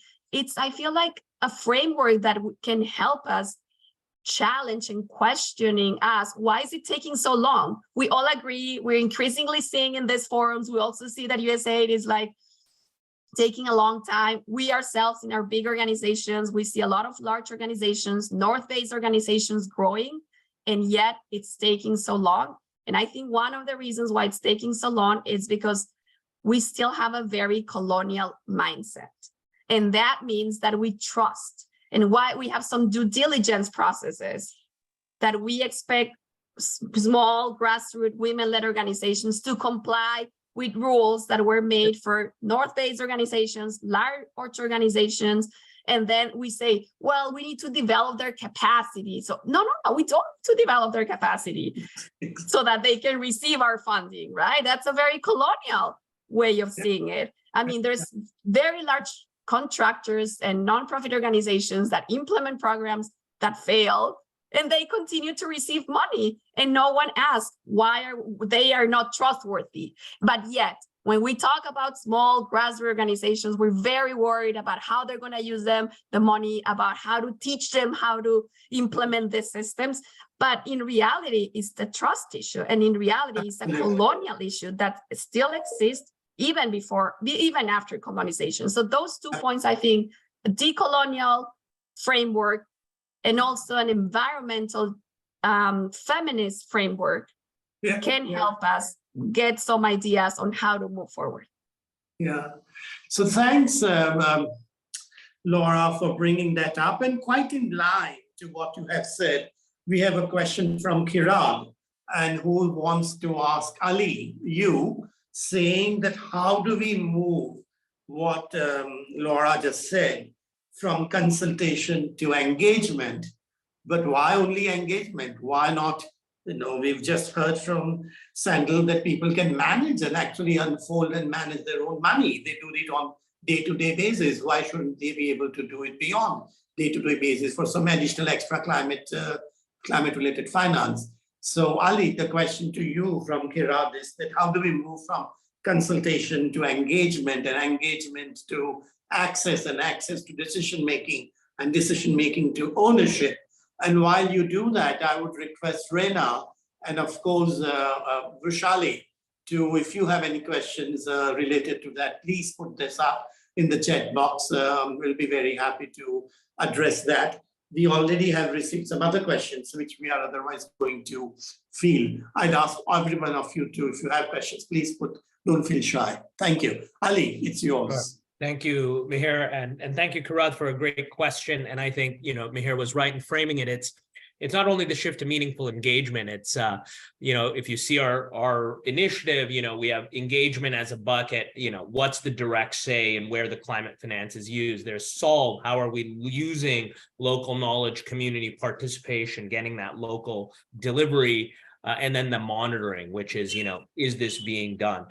I feel like a framework that can help us challenge and questioning us. Why is it taking so long? We all agree, we're increasingly seeing in these forums, we also see that USAID is like taking a long time. We ourselves in our big organizations, we see a lot of large organizations, North-based organizations growing, and yet it's taking so long. And I think one of the reasons why it's taking so long is because we still have a very colonial mindset. And that means that we trust, and why we have some due diligence processes that we expect small grassroots women-led organizations to comply with rules that were made for North-based organizations, large organizations. And then we say, well, we need to develop their capacity. So no, we don't need to develop their capacity so that they can receive our funding, right? That's a very colonial way of seeing it. I mean, there's very large contractors and nonprofit organizations that implement programs that fail, and they continue to receive money, and no one asks why they are not trustworthy. But yet, when we talk about small grassroots organizations, we're very worried about how they're going to use the money, about how to teach them how to implement these systems. But in reality, it's the trust issue. And in reality, it's a colonial issue that still exists even after colonization. So those 2 points, I think, a decolonial framework and also an environmental feminist framework can help us get some ideas on how to move forward. Yeah. So thanks, Laura, for bringing that up. And quite in line to what you have said, we have a question from Kiran, and who wants to ask Ali, you, saying that how do we move what Laura just said from consultation to engagement? But why only engagement? Why not? We've just heard from Sandile that people can manage and actually unfold and manage their own money. They do it on day-to-day basis. Why shouldn't they be able to do it beyond day-to-day basis for some additional extra climate-related finance? So Ali, the question to you from Kiran is that how do we move from consultation to engagement, and engagement to access, and access to decision-making, and decision-making to ownership? And while you do that, I would request Rena and of course Vishali to, if you have any questions related to that, please put this up in the chat box. We'll be very happy to address that. We already have received some other questions which we are otherwise going to field. I'd ask every one of you to, if you have questions, please don't feel shy. Thank you. Ali, it's yours. Sure. Thank you, Mihir, and thank you, Kiran, for a great question. And I think, Mihir was right in framing it. It's not only the shift to meaningful engagement. It's, if you see our initiative, we have engagement as a bucket. What's the direct say and where the climate finance is used? There's solve. How are we using local knowledge, community participation, getting that local delivery, and then the monitoring, which is, is this being done?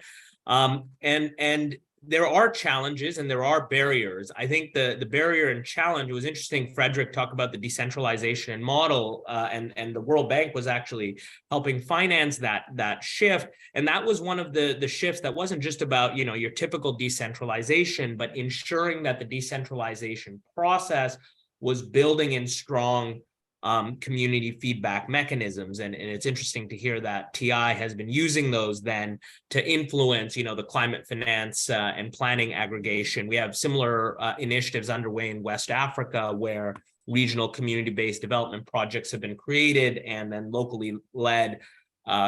And there are challenges and there are barriers. I think the barrier and challenge, it was interesting, Fredrick talked about the decentralization model, and the World Bank was actually helping finance that shift. And that was one of the shifts that wasn't just about, your typical decentralization, but ensuring that the decentralization process was building in strong community feedback mechanisms. And it's interesting to hear that TI has been using those then to influence, the climate finance and planning aggregation. We have similar initiatives underway in West Africa where regional community-based development projects have been created, and then locally led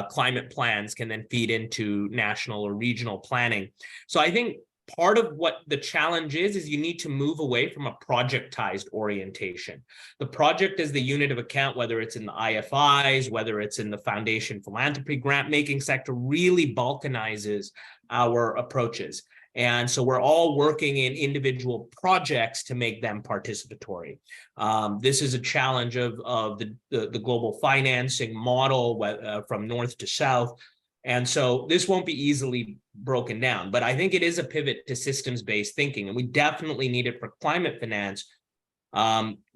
climate plans can then feed into national or regional planning. So I think part of what the challenge is you need to move away from a projectized orientation. The project is the unit of account, whether it's in the IFIs, whether it's in the foundation philanthropy grant making sector, really balkanizes our approaches. And so we're all working in individual projects to make them participatory. This is a challenge of the global financing model from north to south. And so this won't be easily broken down, but I think it is a pivot to systems-based thinking. And we definitely need it for climate finance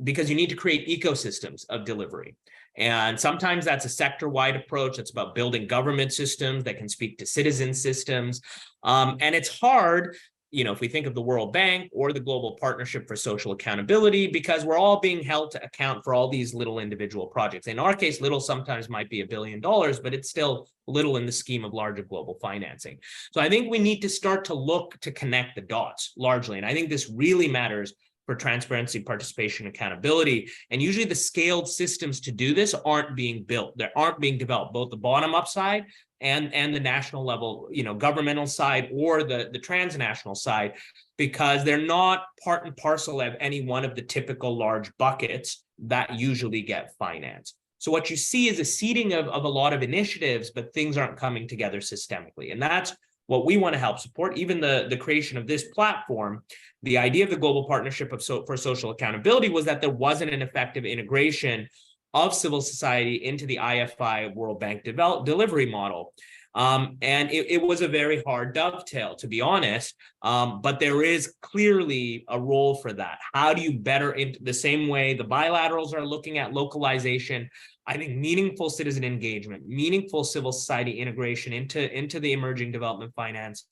because you need to create ecosystems of delivery. And sometimes that's a sector-wide approach. It's about building government systems that can speak to citizen systems. And it's hard, if we think of the World Bank or the Global Partnership for Social Accountability, because we're all being held to account for all these little individual projects. In our case, little sometimes might be $1 billion, but it's still little in the scheme of larger global financing. So I think we need to start to look to connect the dots largely. And I think this really matters for transparency, participation, accountability. And usually the scaled systems to do this aren't being built. They aren't being developed, both the bottom-up side and the national level, governmental side or the transnational side, because they're not part and parcel of any one of the typical large buckets that usually get financed. So what you see is a seeding of a lot of initiatives, but things aren't coming together systemically. And that's what we want to help support. Even the creation of this platform, the idea of the Global Partnership for Social Accountability was that there wasn't an effective integration of civil society into the IFI World Bank delivery model. And it was a very hard dovetail, to be honest, but there is clearly a role for that. How do you better, in the same way the bilaterals are looking at localization, I think meaningful citizen engagement, meaningful civil society integration into the emerging development finance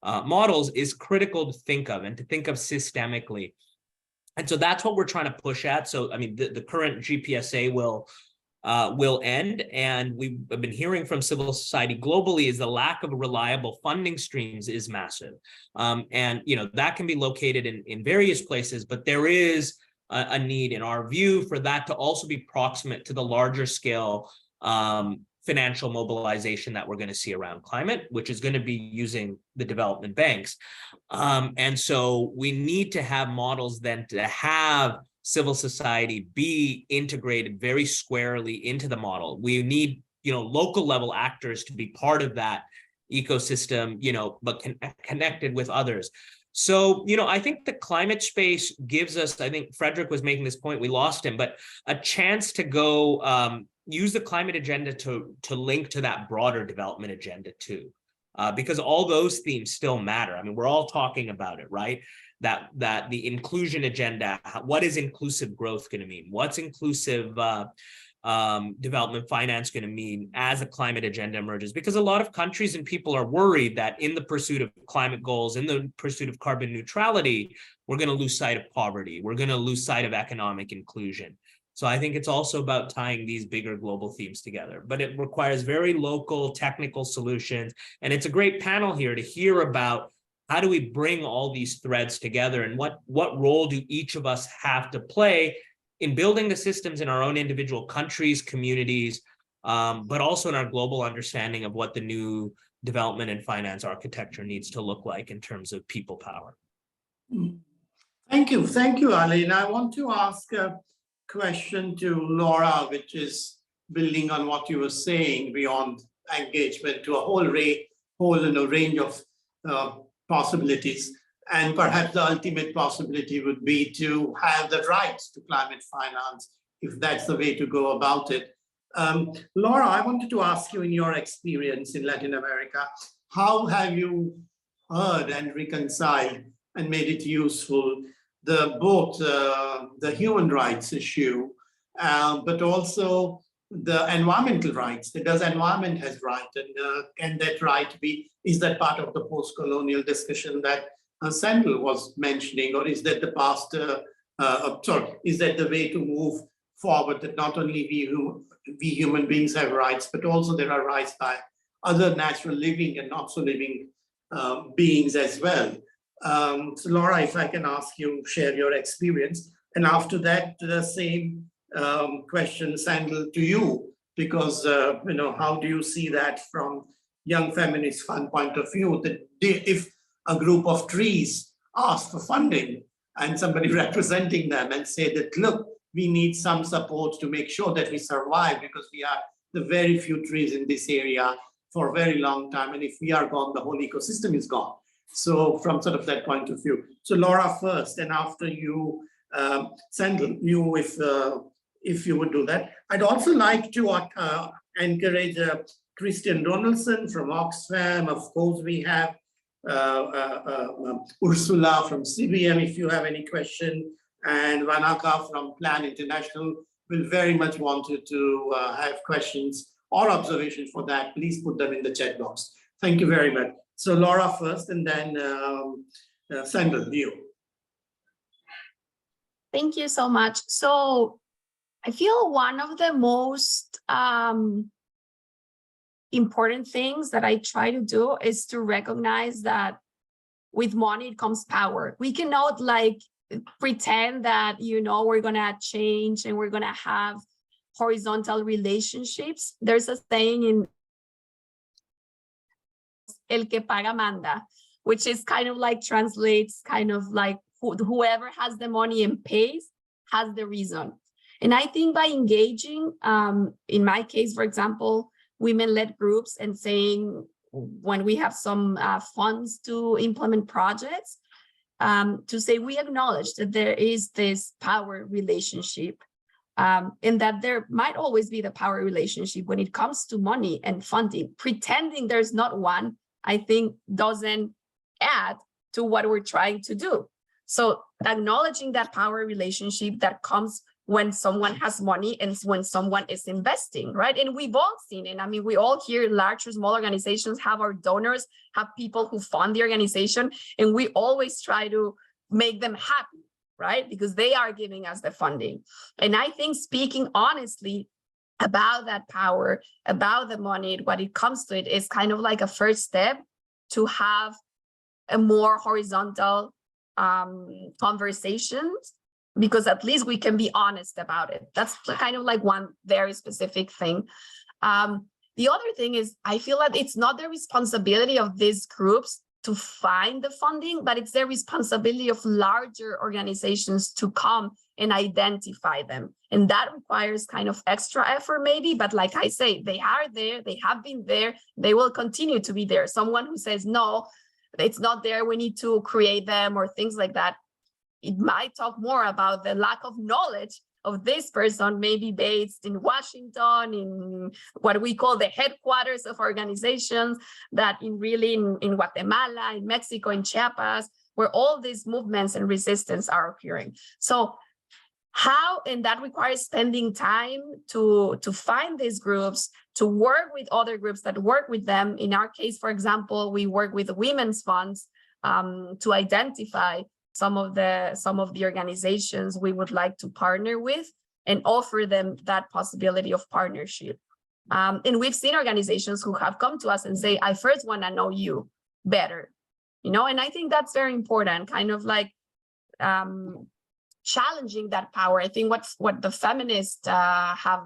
models is critical to think of and to think of systemically. And so that's what we're trying to push at. So, I mean, the current GPSA will end, and we've been hearing from civil society globally is the lack of reliable funding streams is massive. And, that can be located in various places, but there is a need, in our view, for that to also be proximate to the larger scale financial mobilization that we're going to see around climate, which is going to be using the development banks. And so we need to have models then to have civil society be integrated very squarely into the model. We need, local level actors to be part of that ecosystem, but connected with others. So, I think the climate space gives us, I think Fredrick was making this point, we lost him, but a chance to go use the climate agenda to link to that broader development agenda too, because all those themes still matter. I mean, we're all talking about it, right? That the inclusion agenda, what is inclusive growth going to mean? What's inclusive development finance going to mean as a climate agenda emerges? Because a lot of countries and people are worried that in the pursuit of climate goals, in the pursuit of carbon neutrality, we're going to lose sight of poverty. We're going to lose sight of economic inclusion. So I think it's also about tying these bigger global themes together, but it requires very local technical solutions. And it's a great panel here to hear about how do we bring all these threads together, and what role do each of us have to play in building the systems in our own individual countries, communities, but also in our global understanding of what the new development and finance architecture needs to look like in terms of people power. Thank you, Ali. And I want to ask a question to Laura, which is building on what you were saying beyond engagement to a whole range of possibilities. And perhaps the ultimate possibility would be to have the rights to climate finance, if that's the way to go about it. Laura, I wanted to ask you, in your experience in Latin America, how have you heard and reconciled and made it useful both the human rights issue, but also the environmental rights? Does environment has right, and can that right is that part of the post-colonial discussion that Sandile was mentioning, or is that is that the way to move forward, that not only we human beings have rights, but also there are rights by other natural living and not so living beings as well? So Laura, if I can ask you, share your experience, and after that, the same question, Sandile, to you, because how do you see that from Young Feminist Fund point of view? That if a group of trees ask for funding and somebody representing them and say that, look, we need some support to make sure that we survive because we are the very few trees in this area for a very long time. And if we are gone, the whole ecosystem is gone. So from sort of that point of view. So Laura first, and after you, Sandile, you if you would do that. I'd also like to encourage Christian Donaldson from Oxfam. Of course, we have Ursula from CBM, if you have any question, and Vanaka from Plan International will very much want you to have questions or observations for that. Please put them in the chat box. Thank you very much. So Laura first, and then Sandile, you. Thank you so much. So I feel one of the most important things that I try to do is to recognize that with money it comes power. We cannot like pretend that, you know, we're gonna change and we're gonna have horizontal relationships. There's a saying in El que paga manda, which is kind of like translates kind of like whoever has the money and pays has the reason. And I think by engaging, in my case, for example, women-led groups and saying when we have some funds to implement projects, to say we acknowledge that there is this power relationship and that there might always be the power relationship when it comes to money and funding. Pretending there's not one, I think doesn't add to what we're trying to do. So acknowledging that power relationship that comes when someone has money and when someone is investing, right? And we've all seen it. I mean, we all here, large or small organizations, have our donors, have people who fund the organization, and we always try to make them happy, right? Because they are giving us the funding. And I think speaking honestly about that power, about the money, what it comes to it is kind of like a first step to have a more horizontal conversations, because at least we can be honest about it. That's kind of like one very specific thing. The other thing is, I feel that it's not the responsibility of these groups to find the funding, but it's their responsibility of larger organizations to come and identify them. And that requires kind of extra effort maybe, but like I say, they are there, they have been there, they will continue to be there. Someone who says, no, it's not there, we need to create them or things like that, it might talk more about the lack of knowledge of this person, maybe based in Washington, in what we call the headquarters of organizations, that in Guatemala, in Mexico, in Chiapas, where all these movements and resistance are occurring. So how, and that requires spending time to find these groups, to work with other groups that work with them. In our case, for example, we work with the women's funds to identify some of the organizations we would like to partner with and offer them that possibility of partnership. And we've seen organizations who have come to us and say, I first want to know you better, you know, and I think that's very important, kind of like challenging that power. I think what the feminists have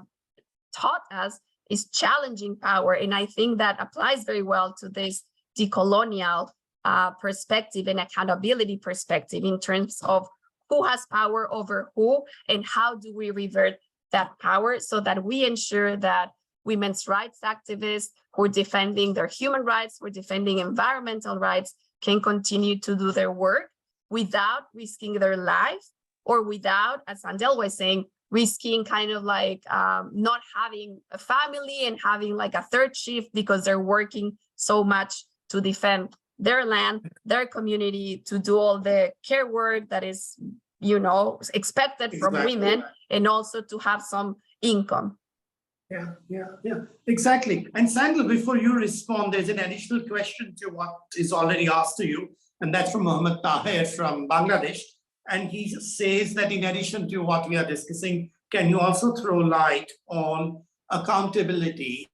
taught us is challenging power. And I think that applies very well to this decolonial perspective and accountability perspective in terms of who has power over who and how do we revert that power so that we ensure that women's rights activists who are defending their human rights, who are defending environmental rights, can continue to do their work without risking their lives or without, as Sandile was saying, risking kind of like not having a family and having like a third shift because they're working so much to defend their land, their community, to do all the care work that is, you know, expected from women, and also to have some income. Yeah, exactly. And Sandile, before you respond, there's an additional question to what is already asked to you, and that's from Mohammed Tahir from Bangladesh. And he says that in addition to what we are discussing, can you also throw light on accountability?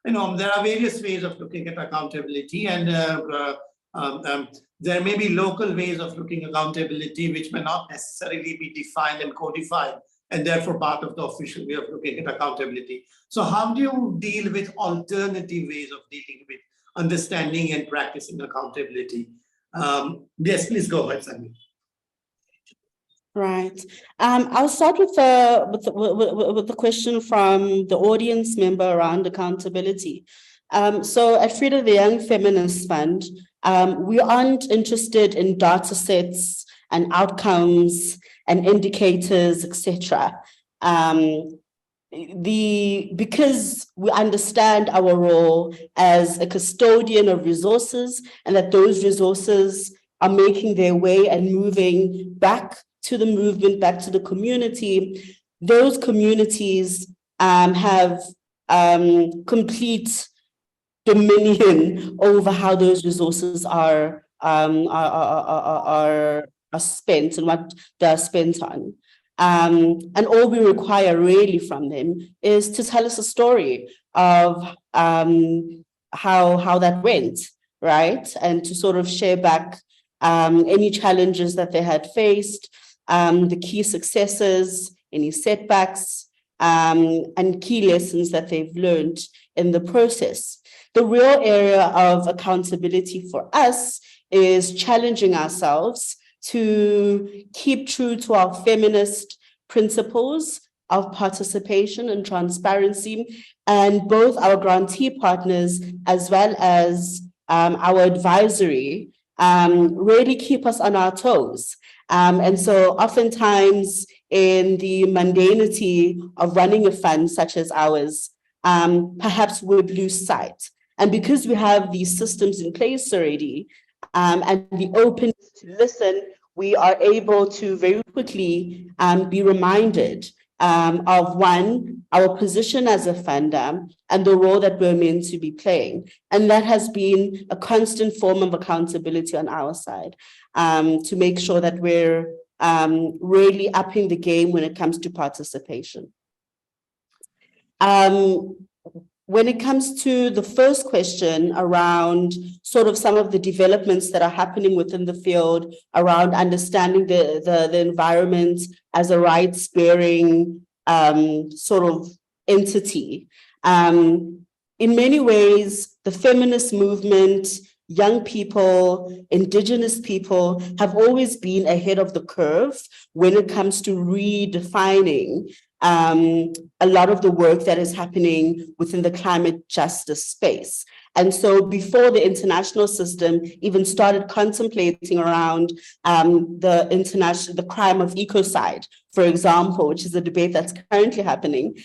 You know, there are various ways of looking at accountability, and there may be local ways of looking at accountability which may not necessarily be defined and codified, and therefore part of the official way of looking at accountability. So how do you deal with alternative ways of dealing with understanding and practicing accountability? Yes, please go ahead, Sandile. Right. I'll start with the question from the audience member around accountability. So at FRIDA, the Young Feminist Fund, we aren't interested in data sets and outcomes and indicators, etc. Because we understand our role as a custodian of resources, and that those resources are making their way and moving back to the movement, back to the community. Those communities have complete dominion over how those resources are spent and what they're spent on. And all we require really from them is to tell us a story of how that went, right? And to sort of share back any challenges that they had faced, the key successes, any setbacks, and key lessons that they've learned in the process. The real area of accountability for us is challenging ourselves to keep true to our feminist principles of participation and transparency, and both our grantee partners as well as our advisory really keep us on our toes. And so oftentimes in the mundanity of running a fund such as ours, perhaps we would lose sight. And because we have these systems in place already, and the openness to listen, we are able to very quickly be reminded of one, our position as a funder and the role that we're meant to be playing. And that has been a constant form of accountability on our side, to make sure that we're really upping the game when it comes to participation. When it comes to the first question around sort of some of the developments that are happening within the field around understanding the environment as a rights-bearing sort of entity, in many ways, the feminist movement, young people, indigenous people have always been ahead of the curve when it comes to redefining a lot of the work that is happening within the climate justice space. And so before the international system even started contemplating around the crime of ecocide, for example, which is a debate that's currently happening,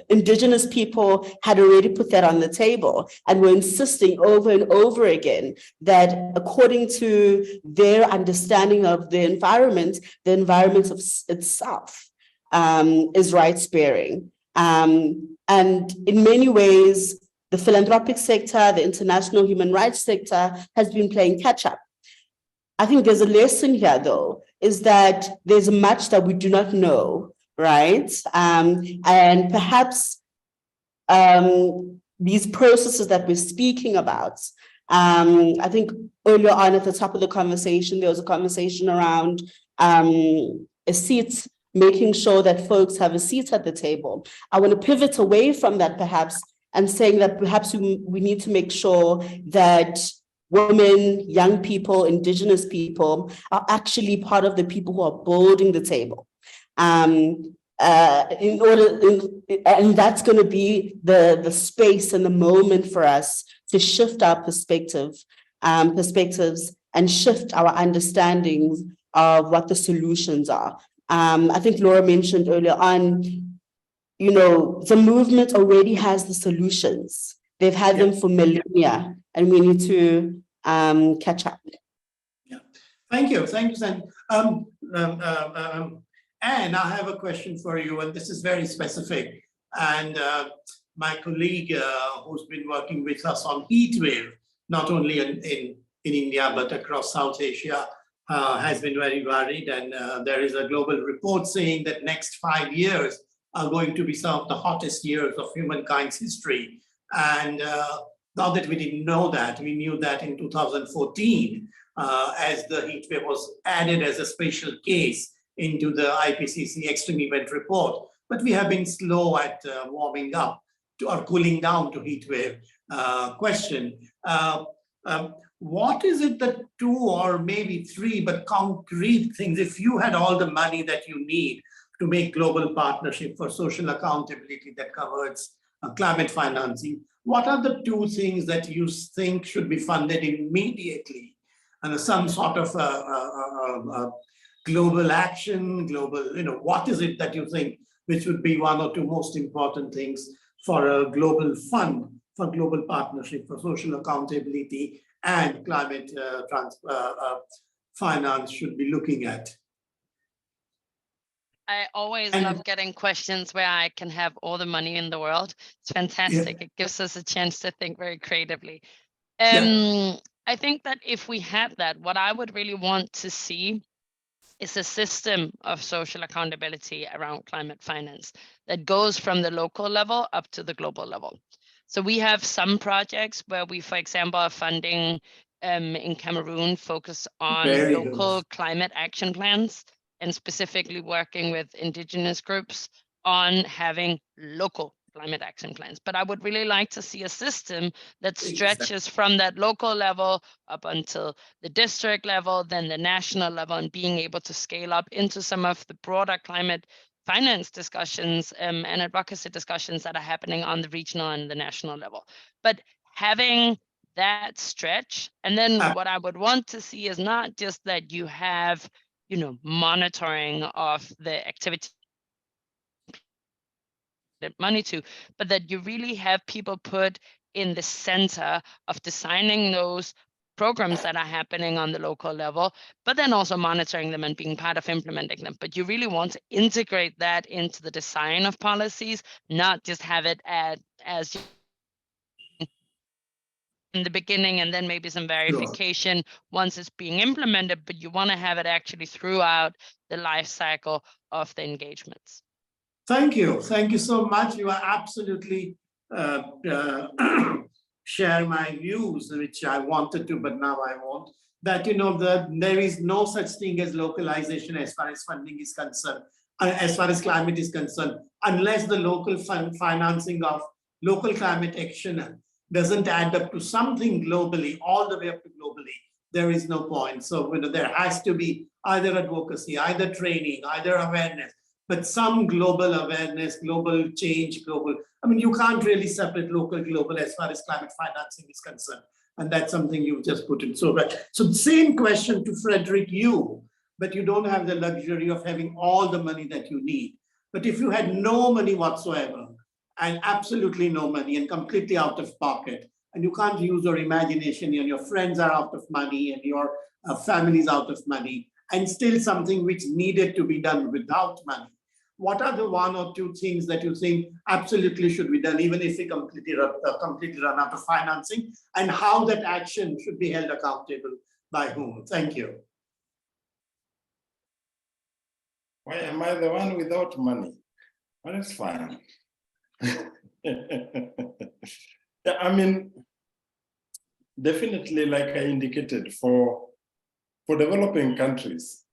indigenous people had already put that on the table and were insisting over and over again that according to their understanding of the environment of itself is rights-bearing. And in many ways, the philanthropic sector, the international human rights sector has been playing catch-up. I think there's a lesson here, though, is that there's much that we do not know, right? And perhaps these processes that we're speaking about, I think earlier on at the top of the conversation, there was a conversation around a seat, making sure that folks have a seat at the table. I want to pivot away from that perhaps and saying that perhaps we need to make sure that women, young people, indigenous people are actually part of the people who are building the table. And that's going to be the space and the moment for us to shift our perspectives and shift our understandings of what the solutions are. I think Laura mentioned earlier on, the movement already has the solutions. They've had them for millennia, and we need to catch up. Yeah, thank you, Sam. Anne, I have a question for you, and this is very specific. And my colleague who's been working with us on heat wave, not only in India, but across South Asia, has been very worried. And there is a global report saying that next 5 years are going to be some of the hottest years of humankind's history. And not that we didn't know that, we knew that in 2014, as the heat wave was added as a special case into the IPCC extreme event report. But we have been slow at warming up or cooling down to heat wave. question. What is it that 2 or maybe 3, but concrete things, if you had all the money that you need to make global partnership for social accountability that covers climate financing, what are the 2 things that you think should be funded immediately? And some sort of global action, global, what is it that you think which would be 1 or 2 most important things for a global fund for global partnership for social accountability and climate finance should be looking at? I always love getting questions where I can have all the money in the world. It's fantastic. It gives us a chance to think very creatively. I think that if we had that, what I would really want to see is a system of social accountability around climate finance that goes from the local level up to the global level. So we have some projects where we, for example, are funding in Cameroon focus on local climate action plans and specifically working with indigenous groups on having local climate action plans. But I would really like to see a system that stretches from that local level up until the district level, then the national level, and being able to scale up into some of the broader climate finance discussions and advocacy discussions that are happening on the regional and the national level. But having that stretch, and then what I would want to see is not just that you have, monitoring of the activity money to, but that you really have people put in the center of designing those programs that are happening on the local level, but then also monitoring them and being part of implementing them. But you really want to integrate that into the design of policies, not just have it as in the beginning and then maybe some verification once it's being implemented, but you want to have it actually throughout the life cycle of the engagements. Thank you. Thank you so much. You are absolutely share my views, which I wanted to, but now I won't. That, there is no such thing as localization as far as funding is concerned, as far as climate is concerned, unless the local financing of local climate action doesn't add up to something globally, all the way up to globally. There is no point. So, there has to be either advocacy, either training, either awareness, but some global awareness, global change, you can't really separate local, global as far as climate financing is concerned. And that's something you've just put in. So the same question to Fredrick, but you don't have the luxury of having all the money that you need. But if you had no money whatsoever, and absolutely no money and completely out of pocket, and you can't use your imagination and your friends are out of money and your family's out of money, and still something which needed to be done without money, what are the 1 or 2 things that you think absolutely should be done, even if we completely run out of financing, and how that action should be held accountable by whom? Thank you. Why am I the one without money? Well, it's fine. Definitely, like I indicated, for developing countries,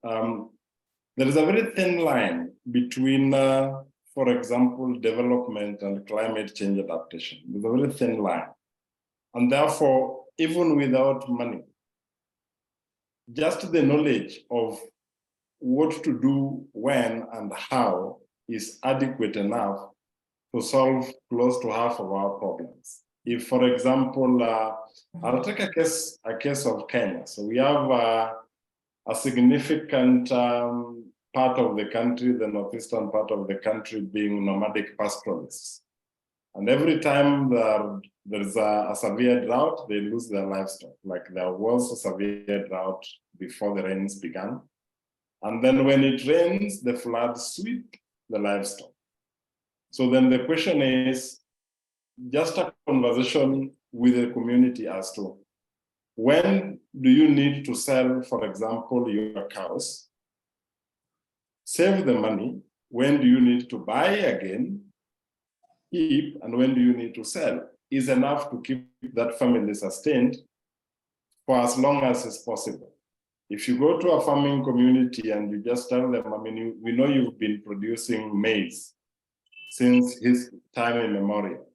there is a very thin line between, for example, development and climate change adaptation. There's a very thin line. And therefore, even without money, just the knowledge of what to do, when, and how is adequate enough to solve close to half of our problems. If, for example, I'll take a case of Kenya. So we have a significant part of the country, the northeastern part of the country, being nomadic pastoralists. And every time there's a severe drought, they lose their livestock. Like there was a severe drought before the rains began. And then when it rains, the floods sweep the livestock. So then the question is just a conversation with the community as to when do you need to sell, for example, your cows? Save the money. When do you need to buy again? Keep, and when do you need to sell? Is enough to keep that family sustained for as long as is possible. If you go to a farming community and you just tell them, we know you've been producing maize since his time immemorial.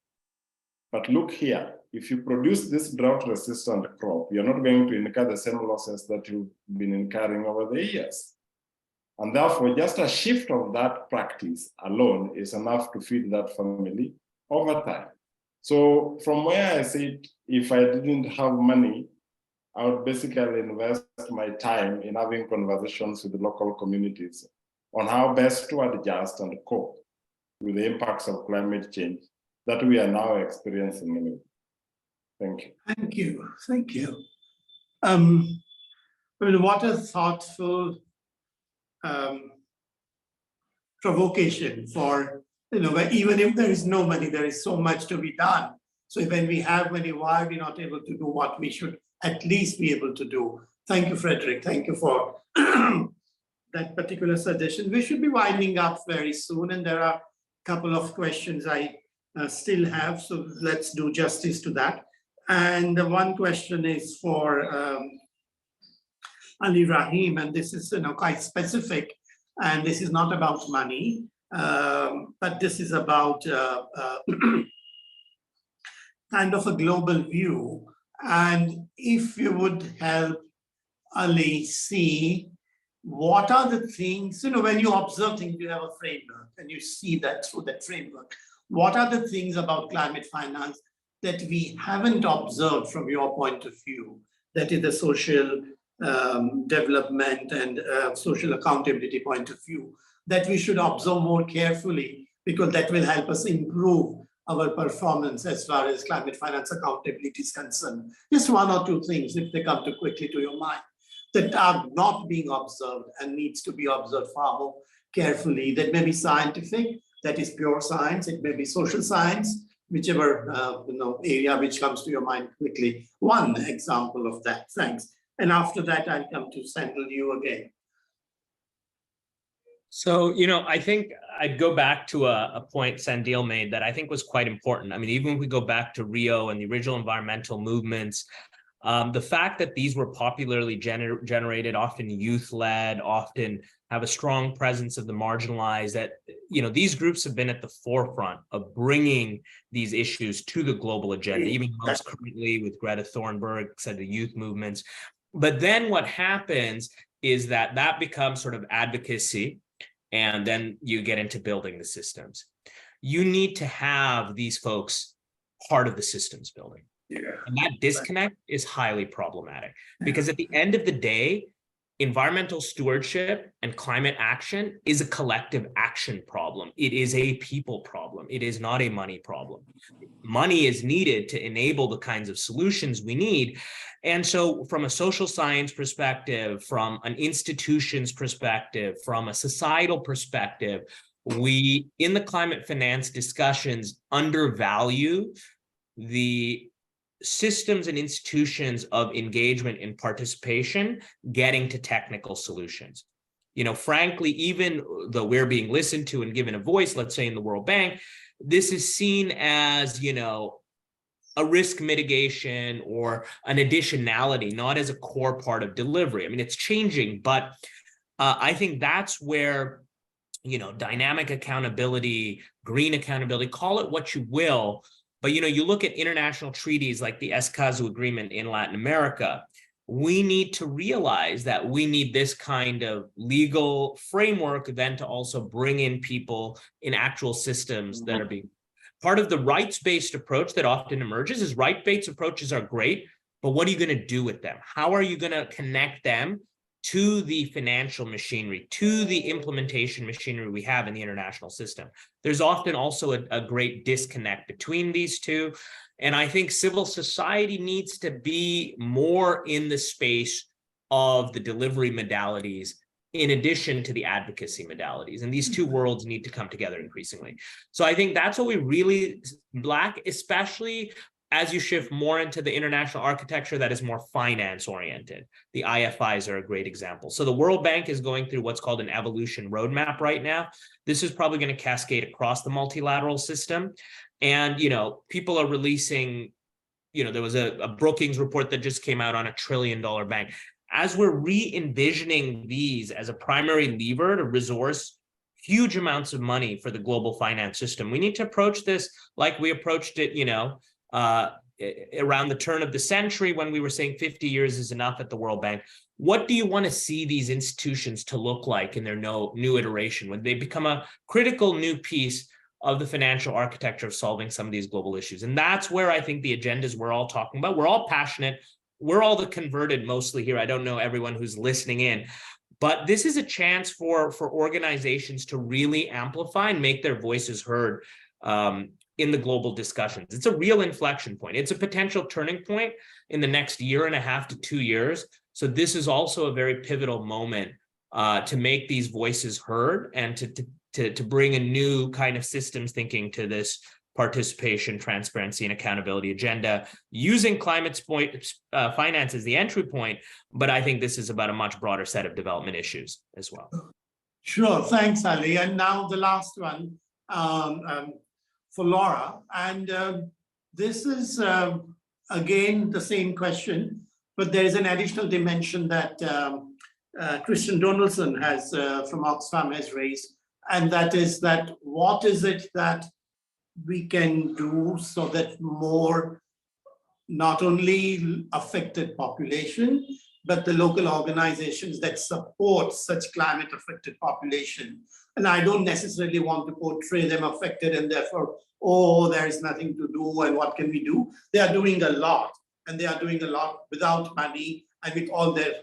But look here, if you produce this drought-resistant crop, you're not going to incur the same losses that you've been incurring over the years. And therefore, just a shift of that practice alone is enough to feed that family over time. So from where I sit, if I didn't have money, I would basically invest my time in having conversations with the local communities on how best to adjust and cope with the impacts of climate change that we are now experiencing anyway. Thank you. Thank you. Thank you. I mean, what a thoughtful provocation for, where even if there is no money, there is so much to be done. So when we have money, why are we not able to do what we should at least be able to do? Thank you, Fredrick. Thank you for that particular suggestion. We should be winding up very soon, and there are a couple of questions I still have, so let's do justice to that. And the one question is for Ali Rahim, and this is quite specific, and this is not about money, but this is about kind of a global view. And if you would help Ali see what are the things, when you observe things, you have a framework and you see that through that framework. What are the things about climate finance that we haven't observed from your point of view? That is the social development and social accountability point of view, that we should observe more carefully, because that will help us improve our performance as far as climate finance accountability is concerned. Just one or two things, if they come too quickly to your mind, that are not being observed and needs to be observed far more carefully. That may be scientific, that is pure science. It may be social science, whichever area which comes to your mind quickly. One example of that. Thanks. And after that, I'll come to Sandile, you again. So, I think I'd go back to a point Sandile made that I think was quite important. I mean, even if we go back to Rio and the original environmental movements, the fact that these were popularly generated, often youth-led, often have a strong presence of the marginalized, that, these groups have been at the forefront of bringing these issues to the global agenda, even most currently with Greta Thunberg, said the youth movements. But then what happens is that becomes sort of advocacy, and then you get into building the systems. You need to have these folks part of the systems building. Yeah. And that disconnect is highly problematic, because at the end of the day, environmental stewardship and climate action is a collective action problem. It is a people problem. It is not a money problem. Money is needed to enable the kinds of solutions we need. And so from a social science perspective, from an institutions perspective, from a societal perspective, we, in the climate finance discussions, undervalue the systems and institutions of engagement and participation getting to technical solutions. Frankly, even though we're being listened to and given a voice, let's say in the World Bank, this is seen as, a risk mitigation or an additionality, not as a core part of delivery. I mean, it's changing, but I think that's where, dynamic accountability, green accountability, call it what you will. But, you look at international treaties like the Escazú Agreement in Latin America, we need to realize that we need this kind of legal framework then to also bring in people in actual systems that are being part of the rights-based approach that often emerges. Is rights-based approaches are great, but what are you going to do with them? How are you going to connect them to the financial machinery, to the implementation machinery we have in the international system? There's often also a great disconnect between these two. And I think civil society needs to be more in the space of the delivery modalities in addition to the advocacy modalities. And these two worlds need to come together increasingly. So I think that's what we really lack, especially as you shift more into the international architecture that is more finance oriented. The IFIs are a great example. So the World Bank is going through what's called an evolution roadmap right now. This is probably going to cascade across the multilateral system. And, people are releasing, there was a Brookings report that just came out on $1 trillion bank. As we're re-envisioning these as a primary lever to resource huge amounts of money for the global finance system, we need to approach this like we approached it, around the turn of the century when we were saying 50 years is enough at the World Bank. What do you want to see these institutions to look like in their new iteration when they become a critical new piece of the financial architecture of solving some of these global issues? And that's where I think the agendas we're all talking about, we're all passionate. We're all the converted mostly here. I don't know everyone who's listening in, but this is a chance for organizations to really amplify and make their voices heard in the global discussions. It's a real inflection point. It's a potential turning point in the next 1.5 to 2 years. So this is also a very pivotal moment to make these voices heard and to bring a new kind of systems thinking to this participation, transparency, and accountability agenda, using climate finance as the entry point. But I think this is about a much broader set of development issues as well. Sure, thanks, Ali. And now the last one for Laura. And this is, again, the same question, but there is an additional dimension that Christian Donaldson has from Oxfam has raised, and that is that what is it that we can do so that more, not only affected population, but the local organizations that support such climate affected population. And I don't necessarily want to portray them affected and therefore, oh, there is nothing to do and what can we do? They are doing a lot, and they are doing a lot without money and with all their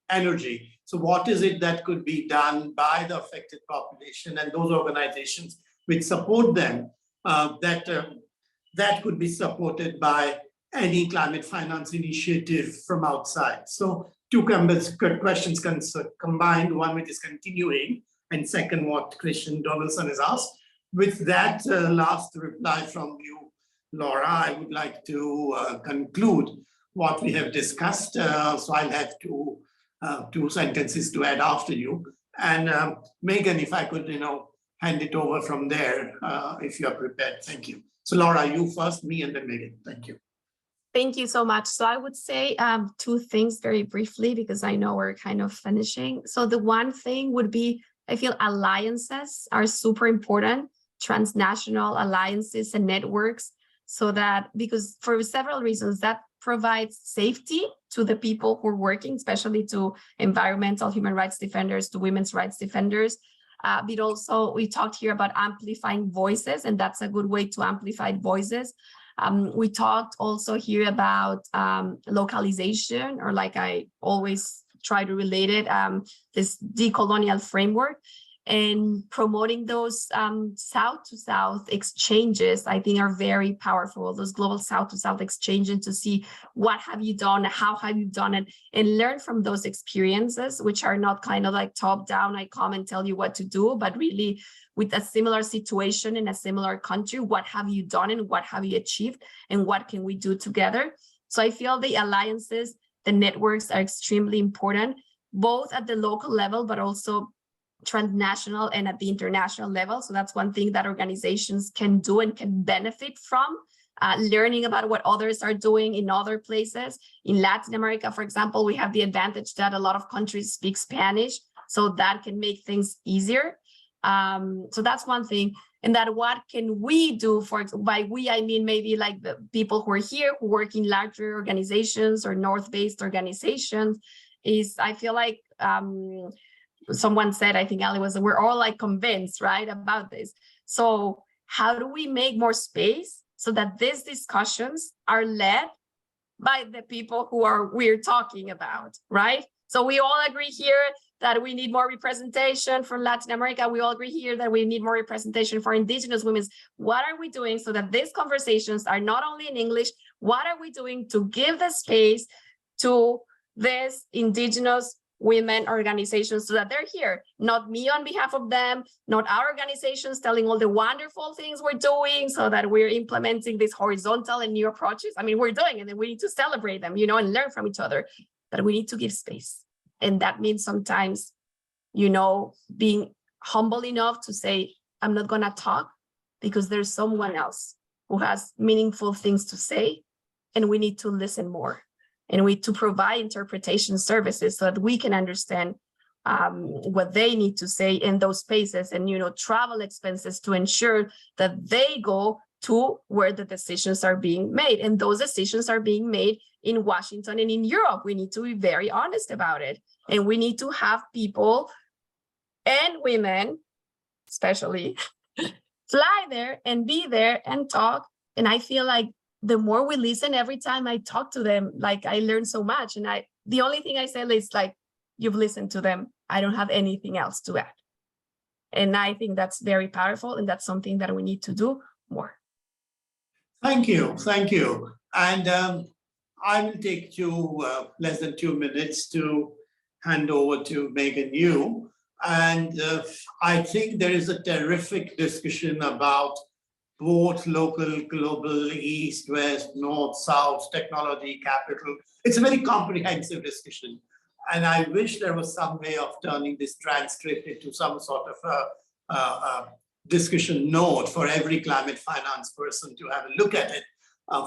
energy. So what is it that could be done by the affected population and those organizations which support them that could be supported by any climate finance initiative from outside? So two questions combined, one which is continuing, and second, what Christian Donaldson has asked. With that last reply from you, Laura, I would like to conclude what we have discussed. So I'll have two sentences to add after you. And Megan, if I could, hand it over from there, if you are prepared. Thank you. So Laura, you first, me, and then Megan. Thank you. Thank you so much. So I would say two things very briefly, because I know we're kind of finishing. So the one thing would be, I feel alliances are super important, transnational alliances and networks, so that, because for several reasons, that provides safety to the people who are working, especially to environmental human rights defenders, to women's rights defenders. But also, we talked here about amplifying voices, and that's a good way to amplify voices. We talked also here about localization, or like I always try to relate it, this decolonial framework, and promoting those South to South exchanges, I think, are very powerful. Those global South to South exchanges, to see what have you done, how have you done it, and learn from those experiences, which are not kind of like top down, I come and tell you what to do, but really with a similar situation in a similar country, what have you done and what have you achieved and what can we do together? So I feel the alliances, the networks are extremely important, both at the local level, but also transnational and at the international level. So that's one thing that organizations can do and can benefit from, learning about what others are doing in other places. In Latin America, for example, we have the advantage that a lot of countries speak Spanish, so that can make things easier. So that's one thing. And that what can we do, by we, I mean maybe like the people who are here, who work in larger organizations or North-based organizations, is I feel like someone said, I think Ali was, we're all like convinced, right, about this. So how do we make more space so that these discussions are led by the people who we're talking about, right? So we all agree here that we need more representation from Latin America. We all agree here that we need more representation for Indigenous women. What are we doing so that these conversations are not only in English? What are we doing to give the space to these Indigenous women organizations so that they're here, not me on behalf of them, not our organizations telling all the wonderful things we're doing so that we're implementing these horizontal and new approaches. I mean, we're doing it and we need to celebrate them, and learn from each other, but we need to give space. And that means sometimes, being humble enough to say, I'm not gonna talk because there's someone else who has meaningful things to say, and we need to listen more. And we need to provide interpretation services so that we can understand what they need to say in those spaces, and travel expenses to ensure that they go to where the decisions are being made. And those decisions are being made in Washington and in Europe. We need to be very honest about it. And we need to have people and women, especially, fly there and be there and talk. And I feel like the more we listen, every time I talk to them, like I learn so much. And the only thing I say is like, you've listened to them. I don't have anything else to add. And I think that's very powerful. And that's something that we need to do more. Thank you. Thank you. And I will take less than 2 minutes to hand over to Megan Yu. And I think there is a terrific discussion about both local, global, east, west, north, south, technology, capital. It's a very comprehensive discussion. And I wish there was some way of turning this transcript into some sort of a discussion note for every climate finance person to have a look at it.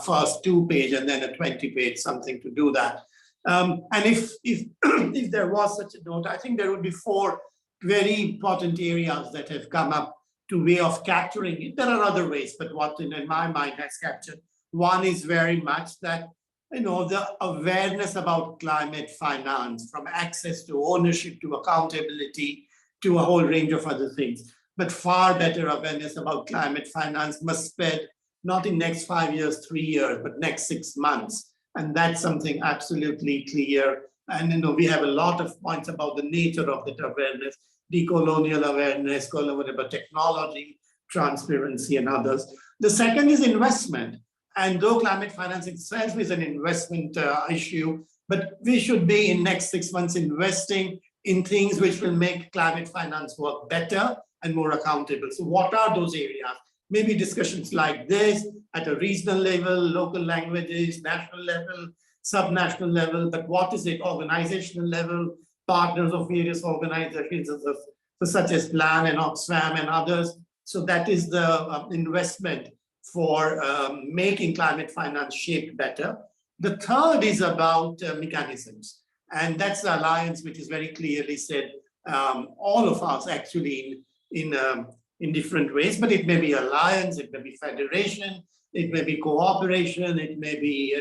First 2-page and then a 20-page, something to do that. And if there was such a note, I think there would be 4 very important areas that have come up to way of capturing it. There are other ways, but what in my mind has captured. One is very much that, the awareness about climate finance, from access to ownership to accountability to a whole range of other things. But far better awareness about climate finance must spread not in next 5 years, 3 years, but next 6 months. And that's something absolutely clear. And we have a lot of points about the nature of that awareness, decolonial awareness, about technology, transparency, and others. The second is investment. And though climate finance itself is an investment issue, but we should be in next 6 months investing in things which will make climate finance work better and more accountable. So what are those areas? Maybe discussions like this at a regional level, local languages, national level, subnational level, but what is it? Organizational level, partners of various organizations such as PLAN and Oxfam and others. So that is the investment for making climate finance shape better. The third is about mechanisms. And that's the alliance, which is very clearly said, all of us actually in different ways, but it may be alliance, it may be federation, it may be cooperation, it may be,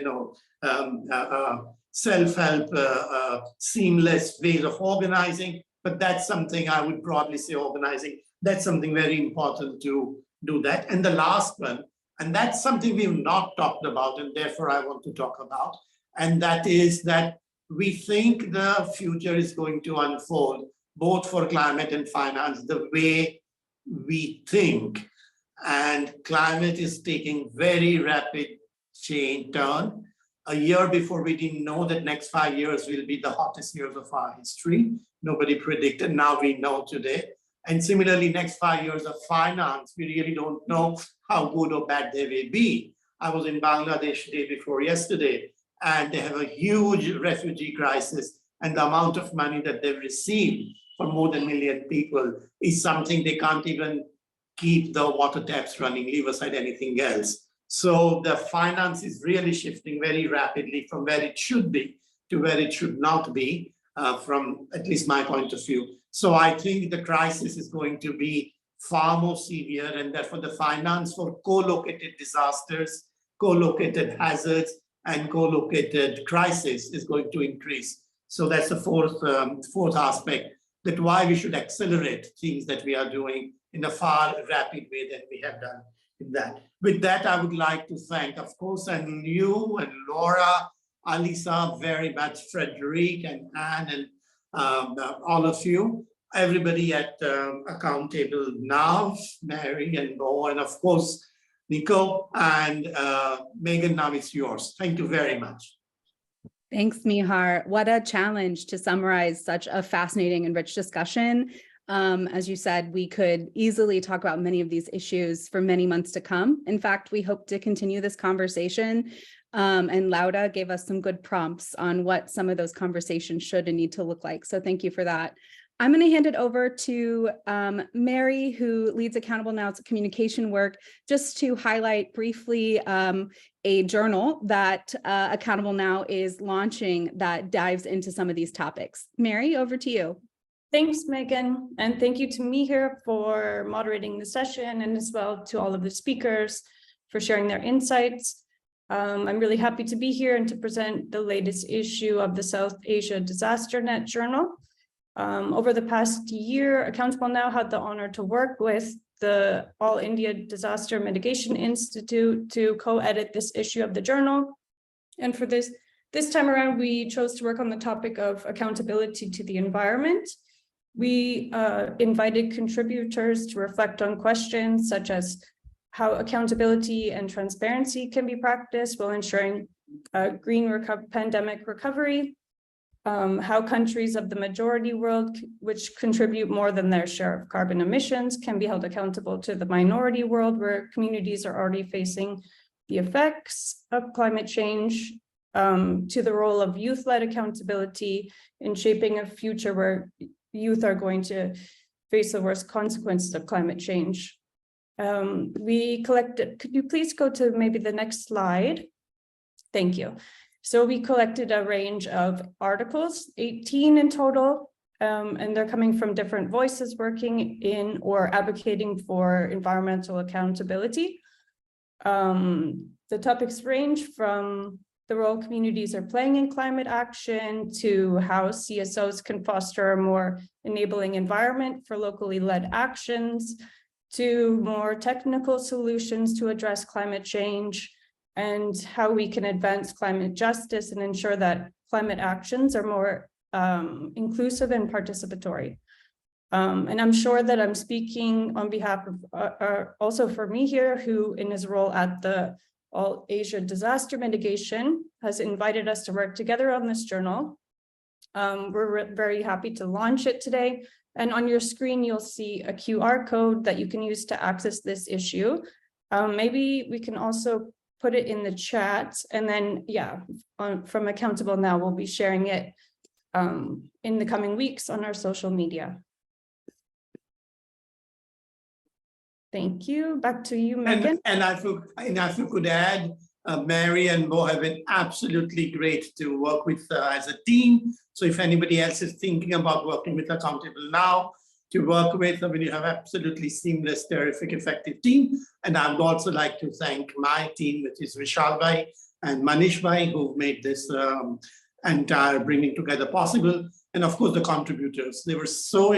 self-help, seamless ways of organizing, but that's something I would broadly say organizing. That's something very important to do that. And the last one, and that's something we've not talked about, and therefore I want to talk about, and that is that we think the future is going to unfold, both for climate and finance, the way we think. And climate is taking very rapid turn. A year before, we didn't know that next 5 years will be the hottest years of our history. Nobody predicted, now we know today. And similarly, next 5 years of finance, we really don't know how good or bad they will be. I was in Bangladesh day before yesterday, and they have a huge refugee crisis, and the amount of money that they've received for more than 1 million people is something they can't even keep the water taps running, leave aside anything else. So the finance is really shifting very rapidly from where it should be to where it should not be, from at least my point of view. So I think the crisis is going to be far more severe, and therefore the finance for co-located disasters, co-located hazards, and co-located crisis is going to increase. So that's the fourth aspect, that why we should accelerate things that we are doing in a far rapid way than we have done in that. With that, I would like to thank, of course, and you and Laura, Alisa, very much, Fredrick and Anne, and all of you, everybody at Accountable Now, Mary and Bo, and of course, Nico and Megan, now it's yours. Thank you very much. Thanks, Mihir. What a challenge to summarize such a fascinating and rich discussion. As you said, we could easily talk about many of these issues for many months to come. In fact, we hope to continue this conversation. And Laura gave us some good prompts on what some of those conversations should and need to look like. So thank you for that. I'm going to hand it over to Mary, who leads Accountable Now's communication work, just to highlight briefly a journal that Accountable Now is launching that dives into some of these topics. Mary, over to you. Thanks, Megan, and thank you to Mihir for moderating the session, and as well to all of the speakers. for sharing their insights. I'm really happy to be here and to present the latest issue of the South Asia Disaster Net Journal. Over the past year, Accountable Now had the honor to work with the All India Disaster Mitigation Institute to co-edit this issue of the journal. And for this time around, we chose to work on the topic of accountability to the environment. We invited contributors to reflect on questions such as how accountability and transparency can be practiced while ensuring green pandemic recovery, how countries of the majority world, which contribute more than their share of carbon emissions, can be held accountable to the minority world, where communities are already facing the effects of climate change, to the role of youth-led accountability in shaping a future where youth are going to face the worst consequences of climate change. We collected, could you please go to maybe the next slide? Thank you. So we collected a range of articles, 18 in total, and they're coming from different voices working in or advocating for environmental accountability. The topics range from the role communities are playing in climate action to how CSOs can foster a more enabling environment for locally led actions, to more technical solutions to address climate change, and how we can advance climate justice and ensure that climate actions are more inclusive and participatory. And I'm sure that I'm speaking on behalf of also for Mihir, who in his role at the All Asia Disaster Mitigation has invited us to work together on this journal. We're very happy to launch it today. And on your screen, you'll see a QR code that you can use to access this issue. Maybe we can also put it in the chat, and then, yeah, from Accountable Now, we'll be sharing it in the coming weeks on our social media. Thank you. Back to you, Megan. And if you could add, Mary and Bo have been absolutely great to work with as a team. So if anybody else is thinking about working with Accountable Now, to work with, I mean, you have absolutely seamless, terrific, effective team. And I would also like to thank my team, which is Vishal Bhai and Manish Bhai, who've made this entire bringing together possible. And of course, the contributors. They were so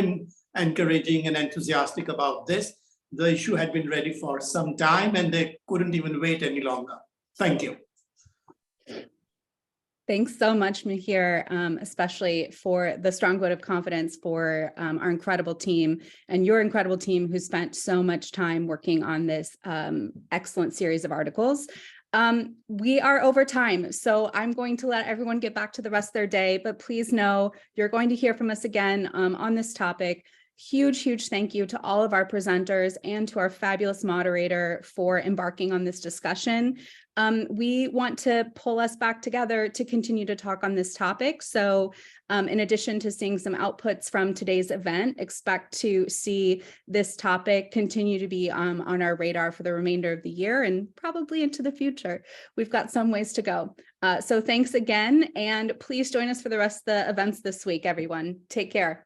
encouraging and enthusiastic about this. The issue had been ready for some time and they couldn't even wait any longer. Thank you. Thanks so much, Mihir, especially for the strong vote of confidence for our incredible team and your incredible team who spent so much time working on this excellent series of articles. We are over time, so I'm going to let everyone get back to the rest of their day, but please know you're going to hear from us again on this topic. Huge thank you to all of our presenters and to our fabulous moderator for embarking on this discussion. We want to pull us back together to continue to talk on this topic. So in addition to seeing some outputs from today's event, expect to see this topic continue to be on our radar for the remainder of the year and probably into the future. We've got some ways to go. So thanks again, and please join us for the rest of the events this week, everyone. Take care.